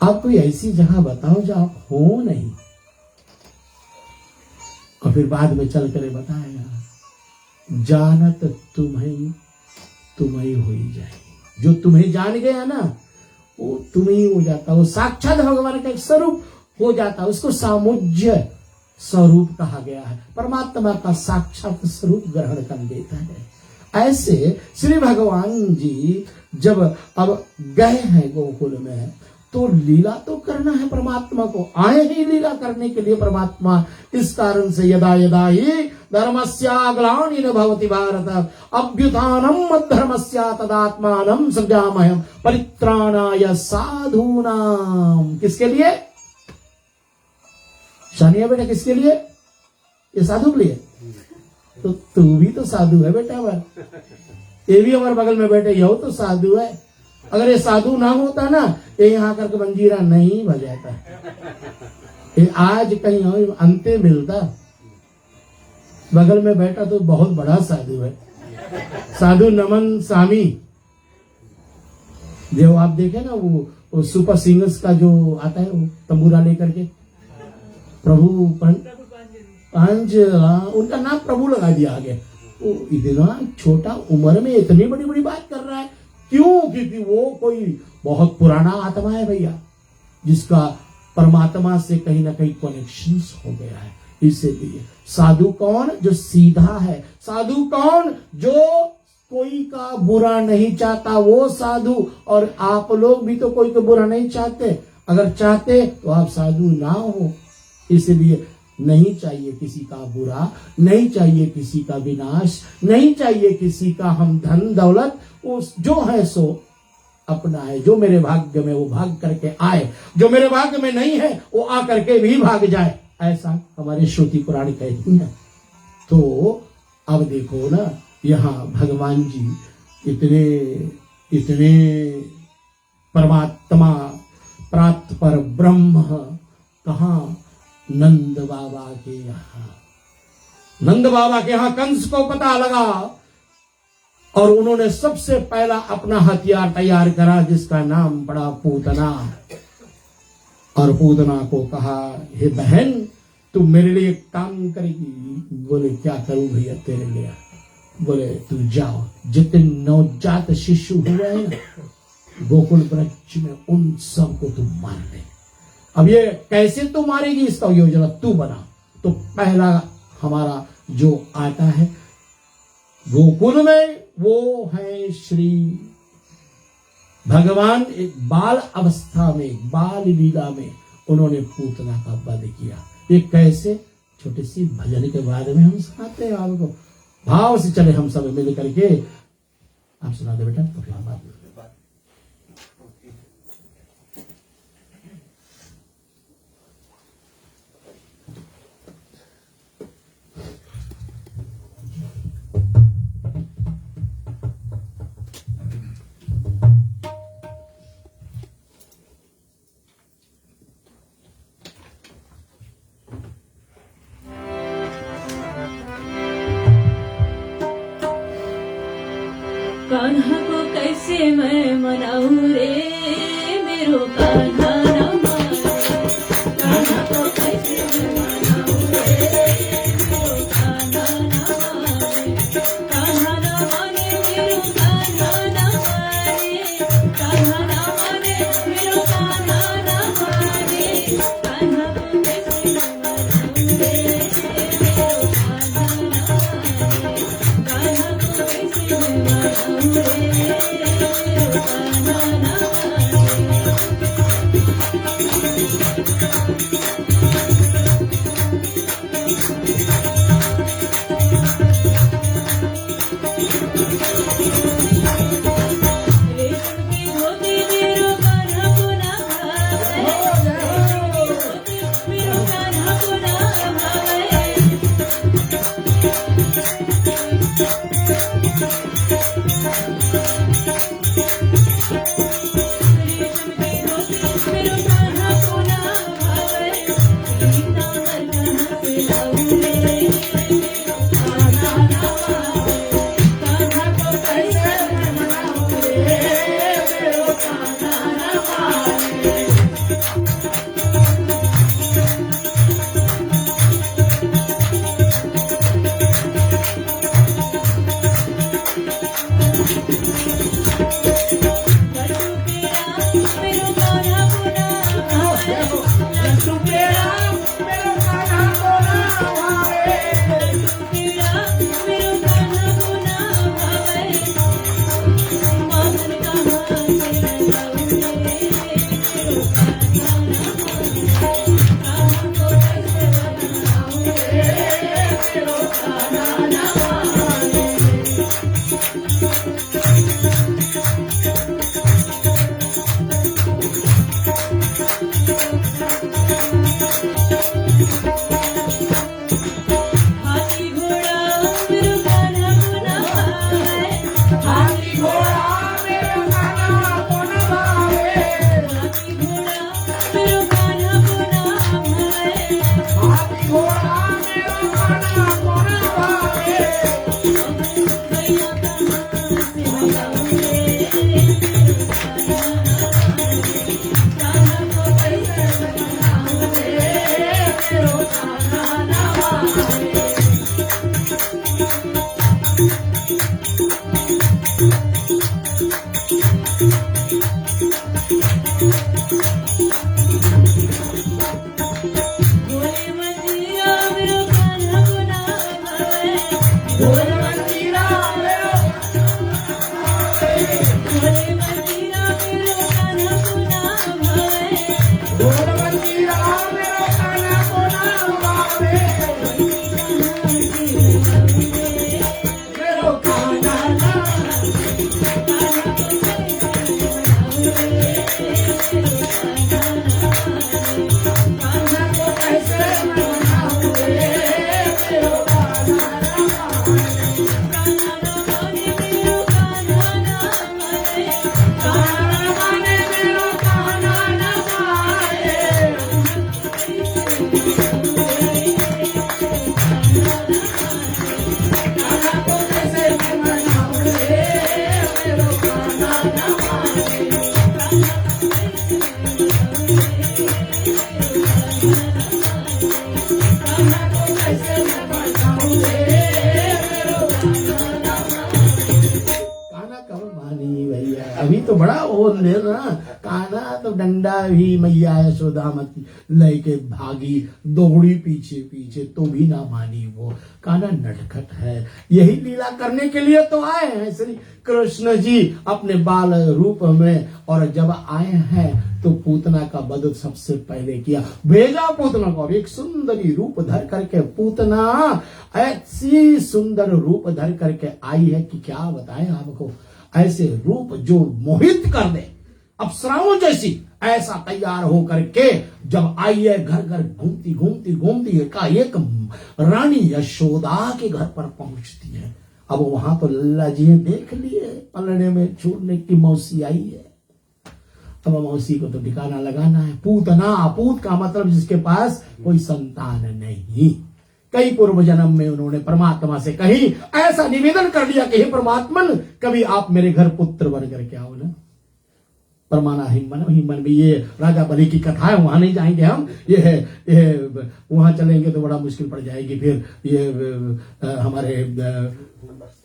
आप कोई ऐसी जगह बताओ जहां आप हो नहीं। और फिर बाद में चल कर बताया, जानत तुम्हें हो ही जाएगी। जो तुम्हें जान गया ना वो तुम्हें हो जाता, वो साक्षात भगवान का एक स्वरूप हो जाता, उसको सामुज्य स्वरूप कहा गया है। परमात्मा का साक्षात स्वरूप ग्रहण कर लेता है। ऐसे श्री भगवान जी जब अब गए हैं गोकुल में, तो लीला तो करना है परमात्मा को, आए ही लीला करने के लिए परमात्मा। इस कारण से यदा यदा ही धर्मस्य ग्लानिर्भवति भवति भारत अभ्युत्थानम् अधर्मस्य तदात्मानं सृजाम्यहम् परित्राणाय साधूनां। किसके लिए? शानिया बेटा, किसके लिए? ये साधु के लिए। तो तू भी तो साधु है बेटा। ये भी हमारे बगल में बैठे, यहो तो साधु है। अगर ये साधु ना होता ना, ये यहाँ करके मंजीरा नहीं बजाता, ये आज कहीं और अंते मिलता। बगल में बैठा तो बहुत बड़ा साधु है, साधु नमन स्वामी। जो आप देखे ना वो सुपर सिंगर्स का जो आता है, वो तंबूरा लेकर के, प्रभु पंज, उनका नाम प्रभु लगा दिया आगे। वो इतना छोटा उम्र में इतनी बड़ी बड़ी बात कर रहा है, क्यों? क्योंकि वो कोई बहुत पुराना आत्मा है भैया, जिसका परमात्मा से कहीं ना कहीं कनेक्शंस हो गया है। इसीलिए साधु कौन? जो सीधा है। साधु कौन? जो कोई का बुरा नहीं चाहता, वो साधु। और आप लोग भी तो कोई का बुरा नहीं चाहते। अगर चाहते तो आप साधु ना हो। इसलिए नहीं चाहिए किसी का बुरा, नहीं चाहिए किसी का विनाश, नहीं चाहिए किसी का हम धन दौलत। उस जो है सो अपना है। जो मेरे भाग्य में वो भाग करके आए, जो मेरे भाग्य में नहीं है वो आ करके भी भाग जाए, ऐसा हमारे श्रुति पुराण कहती है। तो अब देखो ना, यहाँ भगवान जी इतने इतने परमात्मा प्राप्त पर ब्रह्म कहाँ? नंद बाबा के यहाँ। नंद बाबा के यहाँ कंस को पता लगा और उन्होंने सबसे पहला अपना हथियार तैयार करा, जिसका नाम पड़ा पूतना। और पूतना को कहा, हे बहन तू मेरे लिए काम करेगी? बोले क्या करूं भैया तेरे लिए? बोले तू जाओ, जितने नवजात शिशु हुए हैं ना गोकुल वृक्ष में, उन सबको तू मार दे। अब ये कैसे तू मारेगी, इसका योजना तू बना। तो पहला हमारा जो आता है गोकुल में, वो है श्री भगवान। एक बाल अवस्था में, बाल लीला में उन्होंने पूतना का वध किया। ये कैसे? छोटी सी भजन के बारे में हम सुनाते हैं आपको, भाव से चले हम सब मिल करके। आप सुना दे बेटा तो बात। अभी तो बड़ा और ले ना काना तो डंडा भी मैया यशोदा मती लेके भागी दौड़ी पीछे पीछे तो भी ना मानी वो। काना नटखट है, यही लीला करने के लिए तो आए हैं श्री कृष्ण जी अपने बाल रूप में। और जब आए हैं तो पूतना का वध सबसे पहले किया, भेजा पूतना को। और एक सुंदरी रूप धर करके पूतना ऐसी सुंदर रूप धर करके आई है कि क्या बताएं आपको। ऐसे रूप जो मोहित कर दे, अप्सराओं जैसी, ऐसा तैयार हो करके जब आई है घर घर घूमती घूमती घूमती एकाएक रानी यशोदा के घर पर पहुंचती है। अब वहां तो लल्ला जी देख लिए पलड़े में छोड़ने की मौसी आई है। अब मौसी को तो ठिकाना लगाना है। पूतना, पूत का मतलब जिसके पास कोई संतान नहीं। कई पूर्व जन्म में उन्होंने परमात्मा से कहीं ऐसा निवेदन कर लिया कि हे परमात्मन, कभी आप मेरे घर पुत्र बन करके आओ ना। परमाना हिमन, हिमन में ये राजा बलि की कथा है, वहां नहीं जाएंगे हम। ये वहां चलेंगे तो बड़ा मुश्किल पड़ जाएगी फिर। ये हमारे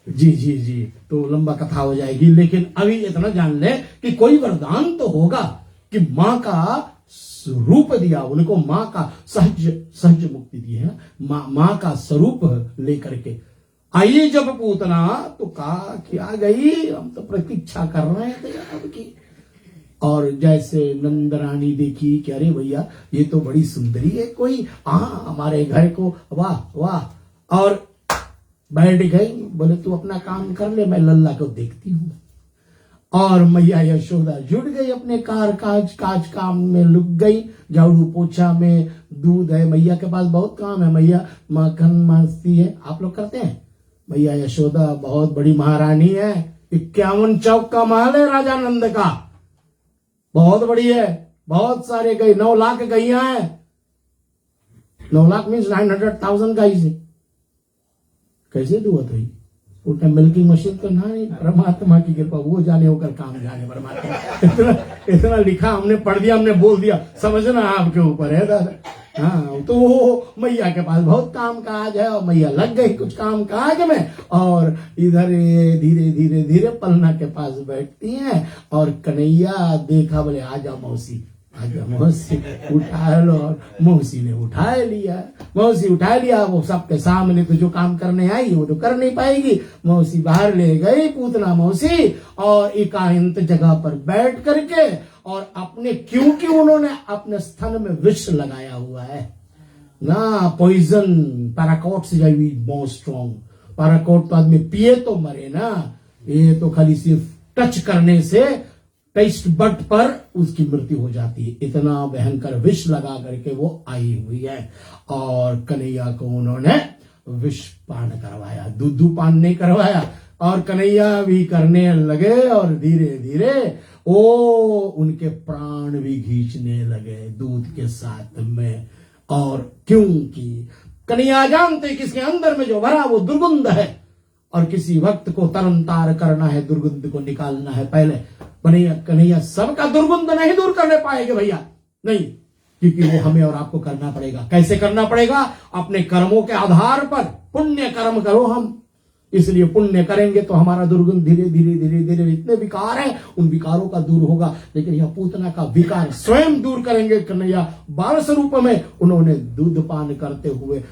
जी जी जी तो लंबा कथा हो जाएगी। लेकिन अभी इतना जान ले कि कोई वरदान तो होगा कि माँ का रूप दिया उनको, माँ का सहज मुक्ति दी है, माँ का स्वरूप लेकर के आई जब पूतना तो कहा कि आ गई, हम तो प्रतीक्षा कर रहे थे अब की। और जैसे नंदरानी देखी कि अरे भैया ये तो बड़ी सुंदरी है कोई, हमारे घर को वाह वाह, और बैठ गई। बोले तू अपना काम कर ले, मैं लल्ला को देखती हूँ। और मैया यशोदा जुड़ गई अपने काज काम में, लुक गई। झाड़ू पोछा में, दूध है, मैया के पास बहुत काम है। मैया माखन मांसती है, आप लोग करते हैं। मैया यशोदा बहुत बड़ी महारानी है। 51 चौक का महल है राजा नंद का, बहुत बड़ी है। बहुत सारे गई, 9 लाख गैया है। 9 लाख मीन्स 900,000 गाइस। कैसे दुआ हुई उठा मिल्किंग मशीन तो ना नहीं, परमात्मा की कृपा, वो जाने होकर काम जाने परमात्मा। इतना लिखा हमने, पढ़ दिया, हमने बोल दिया, समझना आपके ऊपर है दादा। हाँ, तो वो मैया के पास बहुत काम काज है और मैया लग गई कुछ काम काज में, और इधर ये धीरे धीरे धीरे पलना के पास बैठती हैं, और कन्हैया देखा, बोले आजा मौसी, आजा मौसी, उठा लो। और मौसी ने उठा लिया, मौसी उठा लिया। वो सबके सामने तो जो काम करने आई वो तो कर नहीं पाएगी। मौसी बाहर ले गई, पूतना मौसी, और एकांत जगह पर बैठ करके, और अपने, क्योंकि उन्होंने अपने स्तन में विष लगाया हुआ है ना, पॉइजन, पैराकोट से जाए बहुत स्ट्रॉन्ग। पैराकोट तो आदमी पिए तो मरे ना, ये तो खाली सिर्फ टच करने से टेस्ट बड पर उसकी मृत्यु हो जाती है। इतना भयंकर विष लगा करके वो आई हुई है, और कन्हैया को उन्होंने विष पान करवाया, दूध पान नहीं करवाया। और कन्हैया भी करने लगे, और धीरे धीरे वो उनके प्राण भी खींचने लगे दूध के साथ में। और क्योंकि कन्हैया जानते कि इसके अंदर में जो भरा वो दुर्गंध है, और किसी वक्त को तरन तार करना है, दुर्गंध को निकालना है पहले। कन्हैया सबका दुर्गंध नहीं दूर करने पाएंगे भैया, नहीं, क्योंकि वो हमें और आपको करना पड़ेगा। कैसे करना पड़ेगा? अपने कर्मों के आधार पर पुण्य कर्म करो हम, इसलिए पुण्य करेंगे तो हमारा दुर्गंध धीरे धीरे धीरे धीरे, इतने विकार हैं उन विकारों का दूर होगा। लेकिन यह पूतना का विकार स्वयं दूर करेंगे कन्हैया बाल स्वरूप में। उन्होंने दूध पान करते हुए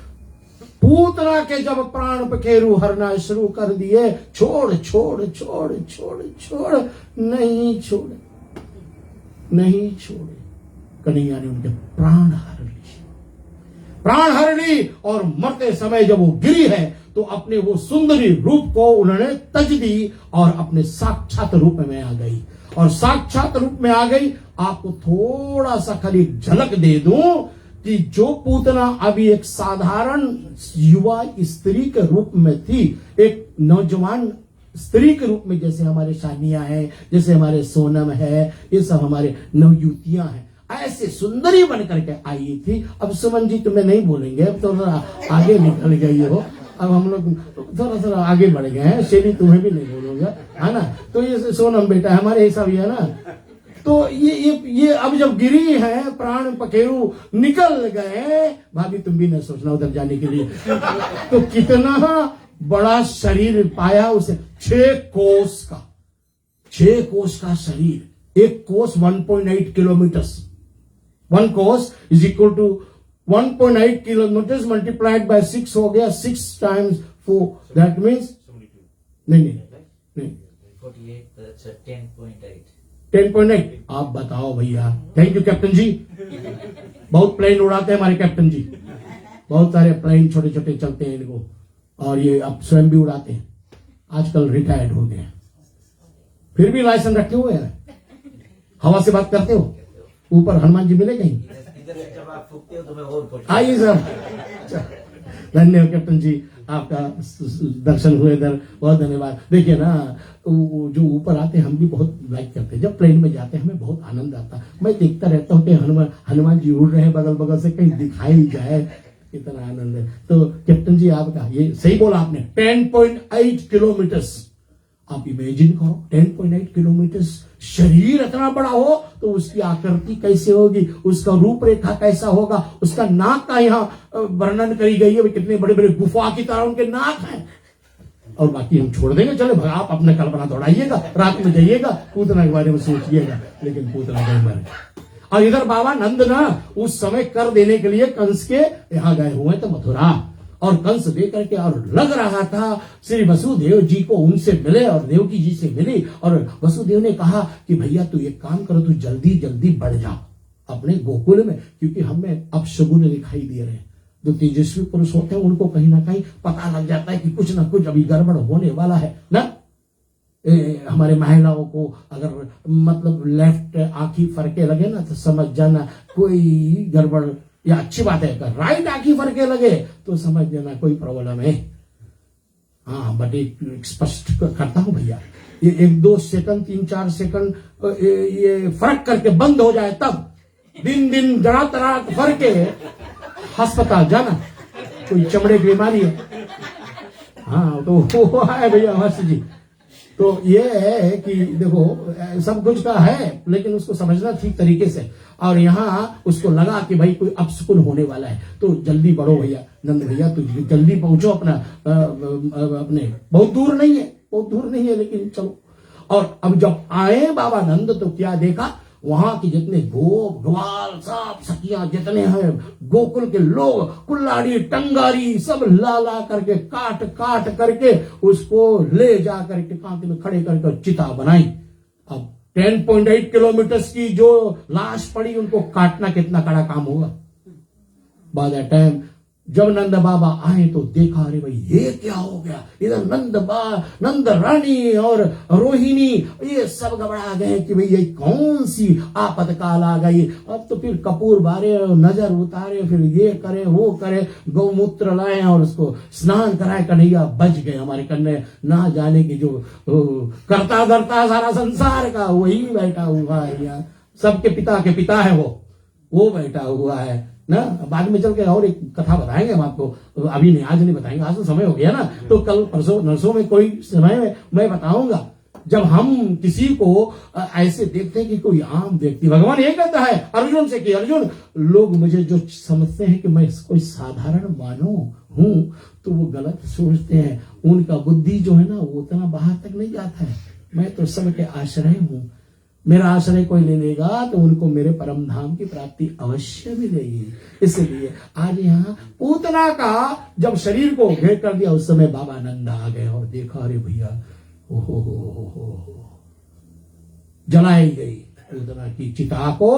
पूतना के जब प्राण पखेरु हरना शुरू कर दिए, छोड़ छोड़ छोड़ छोड़ छोड़, नहीं छोड़े, नहीं छोड़े। कन्हैया ने उनके प्राण हर ली, प्राण हर ली। और मरते समय जब वो गिरी है तो अपने वो सुंदरी रूप को उन्होंने तज दी, और अपने साक्षात रूप में आ गई। और साक्षात रूप में आ गई, आपको थोड़ा सा खाली झलक दे दूं कि जो पूतना अभी एक साधारण युवा स्त्री के रूप में थी, एक नौजवान स्त्री के रूप में, जैसे हमारे शानिया है, जैसे हमारे सोनम है, ये सब हमारे नवयुवतियां हैं, ऐसे सुंदरी बन करके आई थी। अब सुमन जी तुम्हें नहीं बोलेंगे, अब तो आगे निकल गई हो, अब हम लोग थोड़ा थोड़ा आगे बढ़ गए हैं। शेरी तुम्हें भी नहीं बोलूंगा, है ना। तो ये सोनम बेटा हमारे हिसाब ही है ना। तो ये अब जब गिरी है, प्राण पखेरु निकल गए, भाभी तुम भी न सोचना उधर जाने के लिए। तो कितना बड़ा शरीर पाया उसे, 6 कोस का, 6 कोस का शरीर। एक कोस 1.8 किलोमीटर, 1 कोस is equal to 1.8 kilometre multiplied by 6 हो गया, 6 times 4, दैट मीन्स नहीं 48, that's a 10.8. 10.8। आप बताओ भैया। थैंक यू कैप्टन जी, बहुत प्लेन उड़ाते हैं हमारे कैप्टन जी, बहुत सारे प्लेन छोटे छोटे चलते हैं इनको, और ये अब स्वयं भी उड़ाते हैं, आजकल रिटायर्ड हो गए हैं, फिर भी लाइसेंस रखे हुए हैं। हवा से बात करते हो, ऊपर हनुमान जी मिले कहीं? इधर से जब आप फूकते हो तो मैं और पहुंच आइए सर, धन्यवाद कैप्टन जी, आपका दर्शन हुए इधर, बहुत धन्यवाद। देखिए ना, जो ऊपर आते हैं हम भी बहुत लाइक करते हैं, जब प्लेन में जाते हैं हमें बहुत आनंद आता है। मैं देखता रहता हूँ कि हनुमान जी उड़ रहे हैं बगल बगल से, कहीं दिखाई जाए, कितना आनंद है। तो कैप्टन जी आपका ये सही बोला आपने, 10.8 किलोमीटर्स। आप इमेजिन करो 10.8 किलोमीटर, शरीर इतना बड़ा हो तो उसकी आकृति कैसे होगी, उसका रूपरेखा कैसा होगा, उसका नाक का यहाँ वर्णन करी गई है, कितने बड़े बड़े गुफा की तरह उनके नाक हैं। और बाकी हम छोड़ देंगे, चलो आप अपने कल्पना दौड़ाइएगा, रात में जाइएगा, पूतना के बारे में सोचिएगा, लेकिन पूतना नहीं मरे। और इधर बाबा नंद ना उस समय कर देने के लिए कंस के यहाँ गए हुए थे मथुरा, और कंस दे करके, और लग रहा था श्री वसुदेव जी को उनसे मिले, और देवकी जी से मिली, और वसुदेव ने कहा कि भैया तू एक काम करो, तू जल्दी जल्दी बढ़ जा अपने गोकुल में, क्योंकि हमें अपशगुन दिखाई दे रहे हैं। जो तेजस्वी पुरुष होते हैं उनको कहीं ना कहीं पता लग जाता है कि कुछ ना कुछ अभी गड़बड़ होने वाला है ना। हमारे महिलाओं को अगर मतलब लेफ्ट आंखी फरके लगे ना तो समझ जाना कोई गड़बड़, या अच्छी बात है। अगर राइट आंखी फरके लगे तो समझ जाना कोई प्रॉब्लम है। हाँ, बट एक स्पष्ट करता हूं भैया, ये 1-2 सेकंड 3-4 सेकंड ये फर्क करके बंद हो जाए, तब दिन रात फरके अस्पताल जाना, कोई चमड़े की बीमारी है। हाँ तो वो है भैया हर्ष जी। तो ये है कि देखो सब कुछ का है, लेकिन उसको समझना ठीक तरीके से। और यहाँ उसको लगा कि भाई कोई अपशकुन होने वाला है, तो जल्दी बढ़ो भैया, नंद भैया तो जल्दी पहुंचो अपना अपने, बहुत दूर नहीं है, बहुत दूर नहीं है, लेकिन चलो। और अब जब आए बाबा नंद तो क्या देखा, वहां के जितने गोप ग्वाल सब सखियां जितने हैं, गोकुल के लोग, कुल्लाड़ी टंगारी सब ला ला करके काट काट करके उसको ले जा करके कांटे में खड़े करके चिता बनाई। अब 10.8 किलोमीटर की जो लाश पड़ी उनको काटना कितना कड़ा काम होगा। बाय दैट टाइम जब नंद बाबा आए तो देखा, अरे भाई ये क्या हो गया, इधर नंद रानी और रोहिणी ये सब घबरा गए कि भाई ये कौन सी आपातकाल आ गई। अब तो फिर कपूर बारे, नजर उतारे, फिर ये करे वो करे, गौमूत्र लाए और उसको स्नान कराए, कन्हैया बच गए हमारे कन्ने। ना जाने की जो करता धरता सारा संसार का वही बैठा हुआ है यहाँ, सबके पिता के पिता है वो बैठा हुआ है ना। बाद में चल के और एक कथा बताएंगे हम आपको, अभी नहीं, आज नहीं बताएंगे, आज तो समय हो गया ना, तो कल परसों नरसों में कोई समय में मैं बताऊंगा। जब हम किसी को ऐसे देखते हैं कि कोई आम व्यक्ति, भगवान ये कहता है अर्जुन से कि अर्जुन, लोग मुझे जो समझते हैं कि मैं कोई साधारण मानव हूं, तो वो गलत सोचते हैं। उनका बुद्धि जो है ना वो उतना बाहर तक नहीं जाता है। मैं तो सबके आश्रय हूं, मेरा आश्रय कोई ले लेगा तो उनको मेरे परम धाम की प्राप्ति अवश्य मिलेगी। इसलिए आज यहाँ पूतना का जब शरीर को घेर कर दिया, उस समय बाबा नंद आ गए और देखा, अरे भैया हो जलाई गई पूतना की चिता को,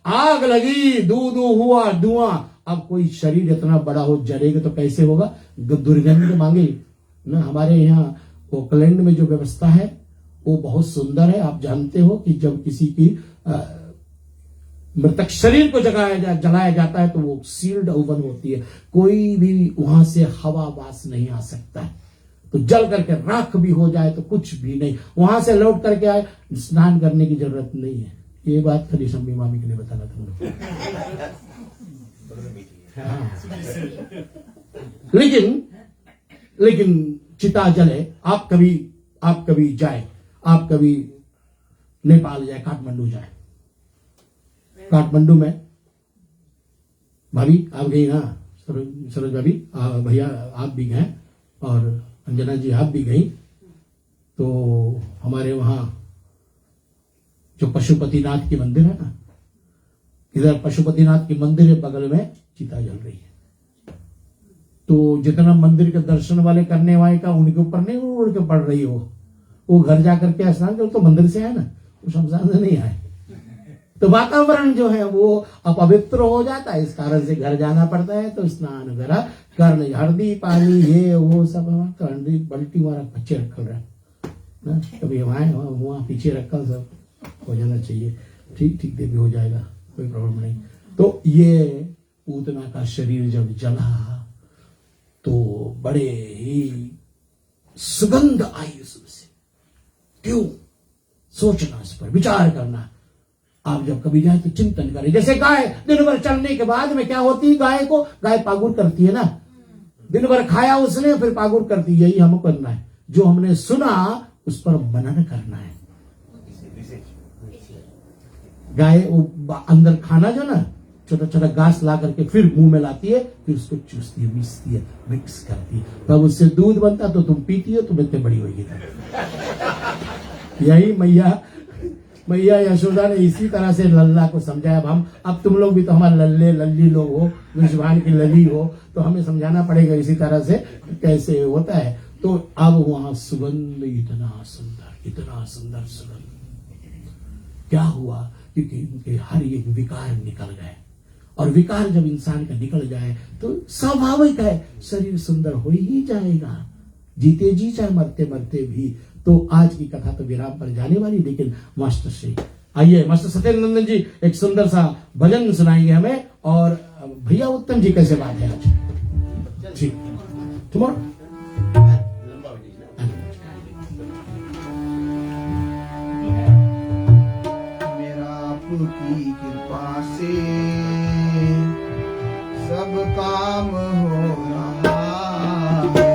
आग लगी, दू हुआ धुआं। अब कोई शरीर इतना बड़ा हो जलेगा तो कैसे होगा, दुर्गंध मांगे ना। हमारे यहाँ ओकलैंड में जो व्यवस्था है वो बहुत सुंदर है। आप जानते हो कि जब किसी की मृतक शरीर को जलाया जाता है तो वो सील्ड ओवन होती है, कोई भी वहां से हवा वास नहीं आ सकता है। तो जल करके राख भी हो जाए तो कुछ भी नहीं, वहां से लौट करके आए, स्नान करने की जरूरत नहीं है। ये बात खाली शम्मी मामी के लिए बताना था। हाँ। लेकिन चिता जले, आप कभी जाए, आप कभी नेपाल जाए, काठमांडू जाए, काठमांडू में भाभी आप गई ना, सरोज भाभी, भैया आप भी गए और अंजना जी आप भी गई। तो हमारे वहां जो पशुपतिनाथ की मंदिर है ना, इधर पशुपतिनाथ की मंदिर है, बगल में चिता जल रही है। तो जितना मंदिर के दर्शन वाले करने वाले का उनके ऊपर नहीं उड़ के पड़ रही हो, वो घर जाकर के स्नान कर, तो मंदिर से आए ना, वो शमशान से नहीं आए। तो वातावरण जो है वो अपवित्र हो जाता है, इस कारण से घर जाना पड़ता है। तो स्नान वगैरह कर, हल्दी पानी ये वो सब, तो हल्दी बल्टी हमारा बच्चे रखल रहे ना, कभी हमारे वहां पीछे रखल, सब हो जाना चाहिए। ठीक देवी हो जाएगा, कोई प्रॉब्लम नहीं। तो ये पूतना का शरीर जब जला तो बड़े ही सुगंध आई उसमें से। क्यों? सोचना, इस पर विचार करना। आप जब कभी जाए तो चिंतन करें। जैसे गाय दिन भर चलने के बाद में क्या होती है, गाय पागुर करती है ना, दिन भर खाया उसने फिर पागुर करती है। यही हमको करना है, जो हमने सुना उस पर मनन करना है। गाय वो अंदर खाना जो ना छोटा छोटा घास ला करके फिर मुंह में लाती है, फिर उसको चूसती है, मिसती है, मिक्स करती है, तब उससे दूध बनता, तो तुम पीती हो, तुम इतने बड़ी होगी। यही मैया यशोदा ने इसी तरह से लल्ला को समझाया। अब तुम लोग भी तो हमारे लल्ली लोग हो, विश्वान की लली हो, तो हमें समझाना पड़ेगा इसी तरह से कैसे होता है। तो अब वहां सुगंध इतना सुंदर सुगंध। क्या हुआ? क्योंकि उनके हर एक विकार निकल गए, और विकार जब इंसान का निकल जाए तो स्वाभाविक है शरीर सुंदर हो ही जाएगा, जीते जी चाहे मरते मरते भी। तो आज की कथा तो विराम पर जाने वाली, लेकिन मास्टर श्री आइए, मास्टर सत्येंद्र नंदन जी एक सुंदर सा भजन सुनाएंगे हमें। और भैया उत्तम जी कैसे बात है आज? ठीक, टुमारो की कृपा से सब काम हो रहा है।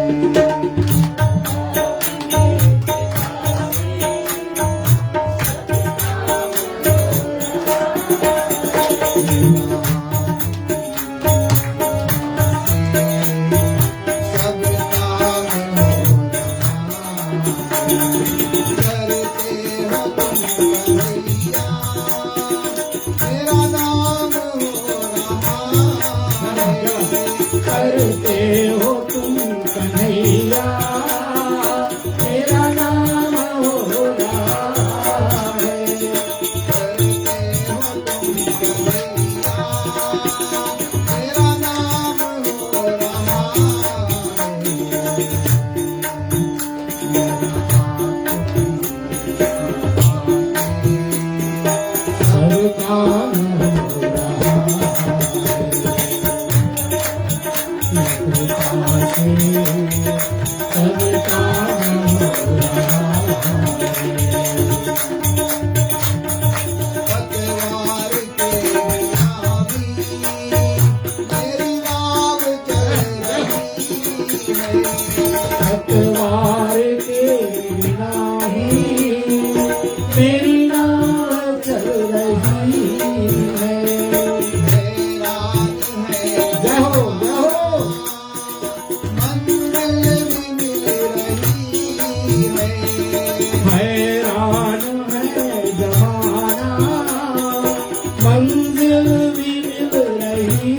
भी मिल रही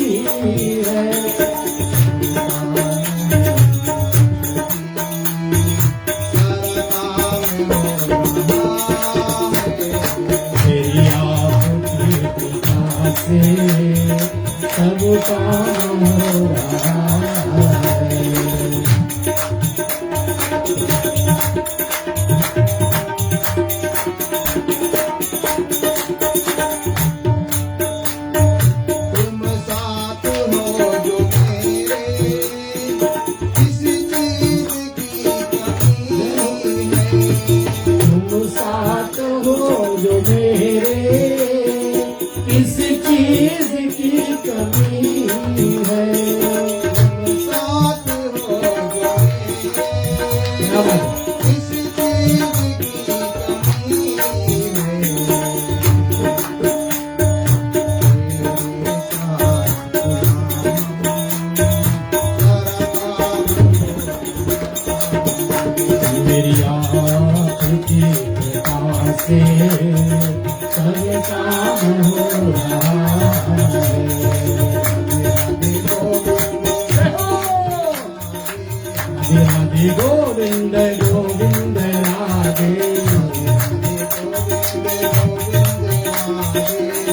है। तेरी आँखों की कृपा से सब काम हो रहा है। तुम साथ हो जो मेरे, किसी चीज की कमी नहीं। तुम साथ हो जो मेरे, किस चीज की कमी है। तुम साथ हो जो मेरे, क्या बात है? किसी चीज की कमी नहीं। मेरी आँख की कृपा से सब काम हो रहा है। राधे गोविंद गोविंद राधे,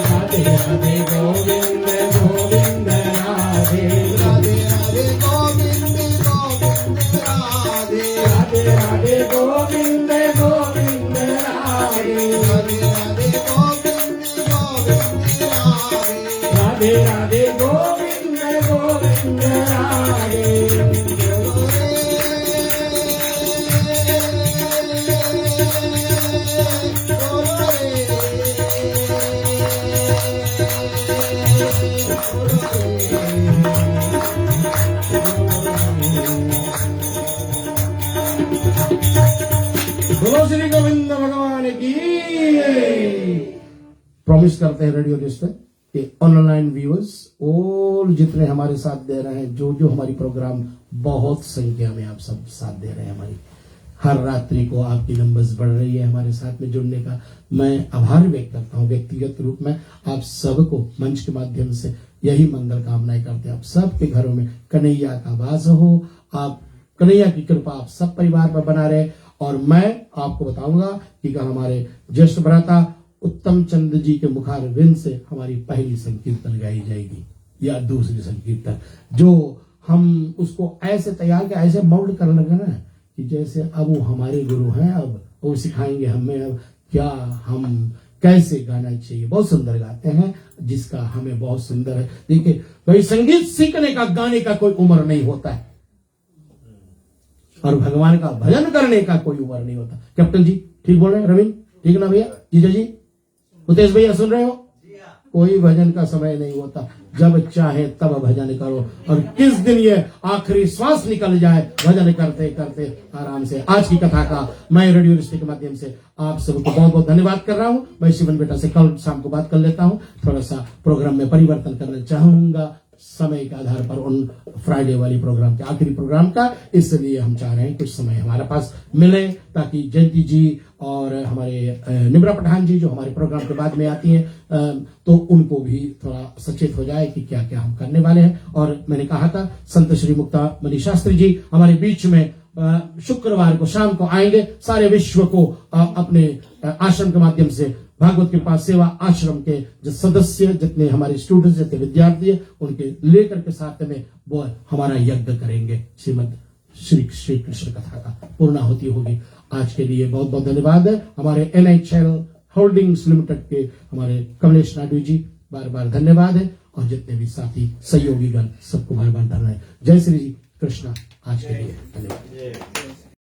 राधे राधे गोविंद गोविंद राधे, राधे राधे गोविंद गोविंद राधे, राधे राधे गोविंद गोविंद राधे, राधे राधे गोविंद गोविंद राधे। राधे राधे गोविंद गोविंद राधे। बोलो श्री गोविंद भगवान की। प्रॉमिस करते हैं रेडियो लिस्टर कि ऑनलाइन व्यूअर्स और जितने हमारे साथ दे रहे हैं, जो जो हमारी प्रोग्राम बहुत संख्या में आप सब साथ दे रहे हैं, हमारी हर रात्रि को आपकी नंबर्स बढ़ रही है हमारे साथ में जुड़ने का। मैं आभार व्यक्त करता हूँ व्यक्तिगत रूप में आप सबको। मंच के माध्यम से यही मंगल कामनाएं करते हैं आप सबके घरों में कन्हैया का वास हो, आप कन्हैया की कृपा आप सब परिवार पर बना रहे। और मैं आपको बताऊंगा कि हमारे ज्येष्ठ भ्राता उत्तम चंद जी के मुखारविंद से हमारी पहली संकीर्तन गाई जाएगी या दूसरी संकीर्तन, जो हम उसको ऐसे तैयार किया, ऐसे मोल्ड करने लगे ना कि जैसे अब वो हमारे गुरु हैं, अब वो सिखाएंगे हमें अब क्या हम कैसे गाना चाहिए। बहुत सुंदर गाते हैं, जिसका हमें बहुत सुंदर है। देखिए भाई, संगीत सीखने का गाने का कोई उम्र नहीं होता है, और भगवान का भजन करने का कोई उम्र नहीं होता। कैप्टन जी ठीक बोल रहे हैं, रविंद्र ठीक ना भैया, जीजा जी, उतेश भैया सुन रहे हो? कोई भजन का समय नहीं होता, जब चाहे तब भजन करो, और किस दिन ये आखिरी श्वास निकल जाए भजन करते करते आराम से। आज की कथा का मैं रेडियो लिस्टर के माध्यम से आप सबको बहुत बहुत धन्यवाद कर रहा हूं। मैं शिवन बेटा से कल शाम को बात कर लेता हूं, थोड़ा सा प्रोग्राम में परिवर्तन करना चाहूंगा समय के आधार पर, उन फ्राइडे वाली प्रोग्राम के आखिरी प्रोग्राम का। इसलिए हम चाह रहे हैं कुछ समय हमारे पास मिले, ताकि जयंती जी और हमारे निम्रा पठान जी जो हमारे प्रोग्राम के बाद में आती हैं, तो उनको भी थोड़ा सचेत हो जाए कि क्या क्या हम करने वाले हैं। और मैंने कहा था संत श्री मुक्ता मणि शास्त्री जी हमारे बीच में शुक्रवार को शाम को आएंगे, सारे विश्व को अपने आश्रम के माध्यम से भागवत कृपा सेवा आश्रम के जो सदस्य, जितने हमारे स्टूडेंट्स, जितने विद्यार्थी है, उनके लेकर के साथ में वो हमारा यज्ञ करेंगे। श्रीमद श्री कृष्ण कथा का पूर्णाहुति होगी। आज के लिए बहुत बहुत धन्यवाद है। हमारे NHL होल्डिंग्स लिमिटेड के हमारे कमलेश नायडू जी, बार बार धन्यवाद है। और जितने भी साथी सहयोगी गण, सबको बार बार धन्यवाद। जय श्री कृष्ण। आज के लिए धन्यवाद।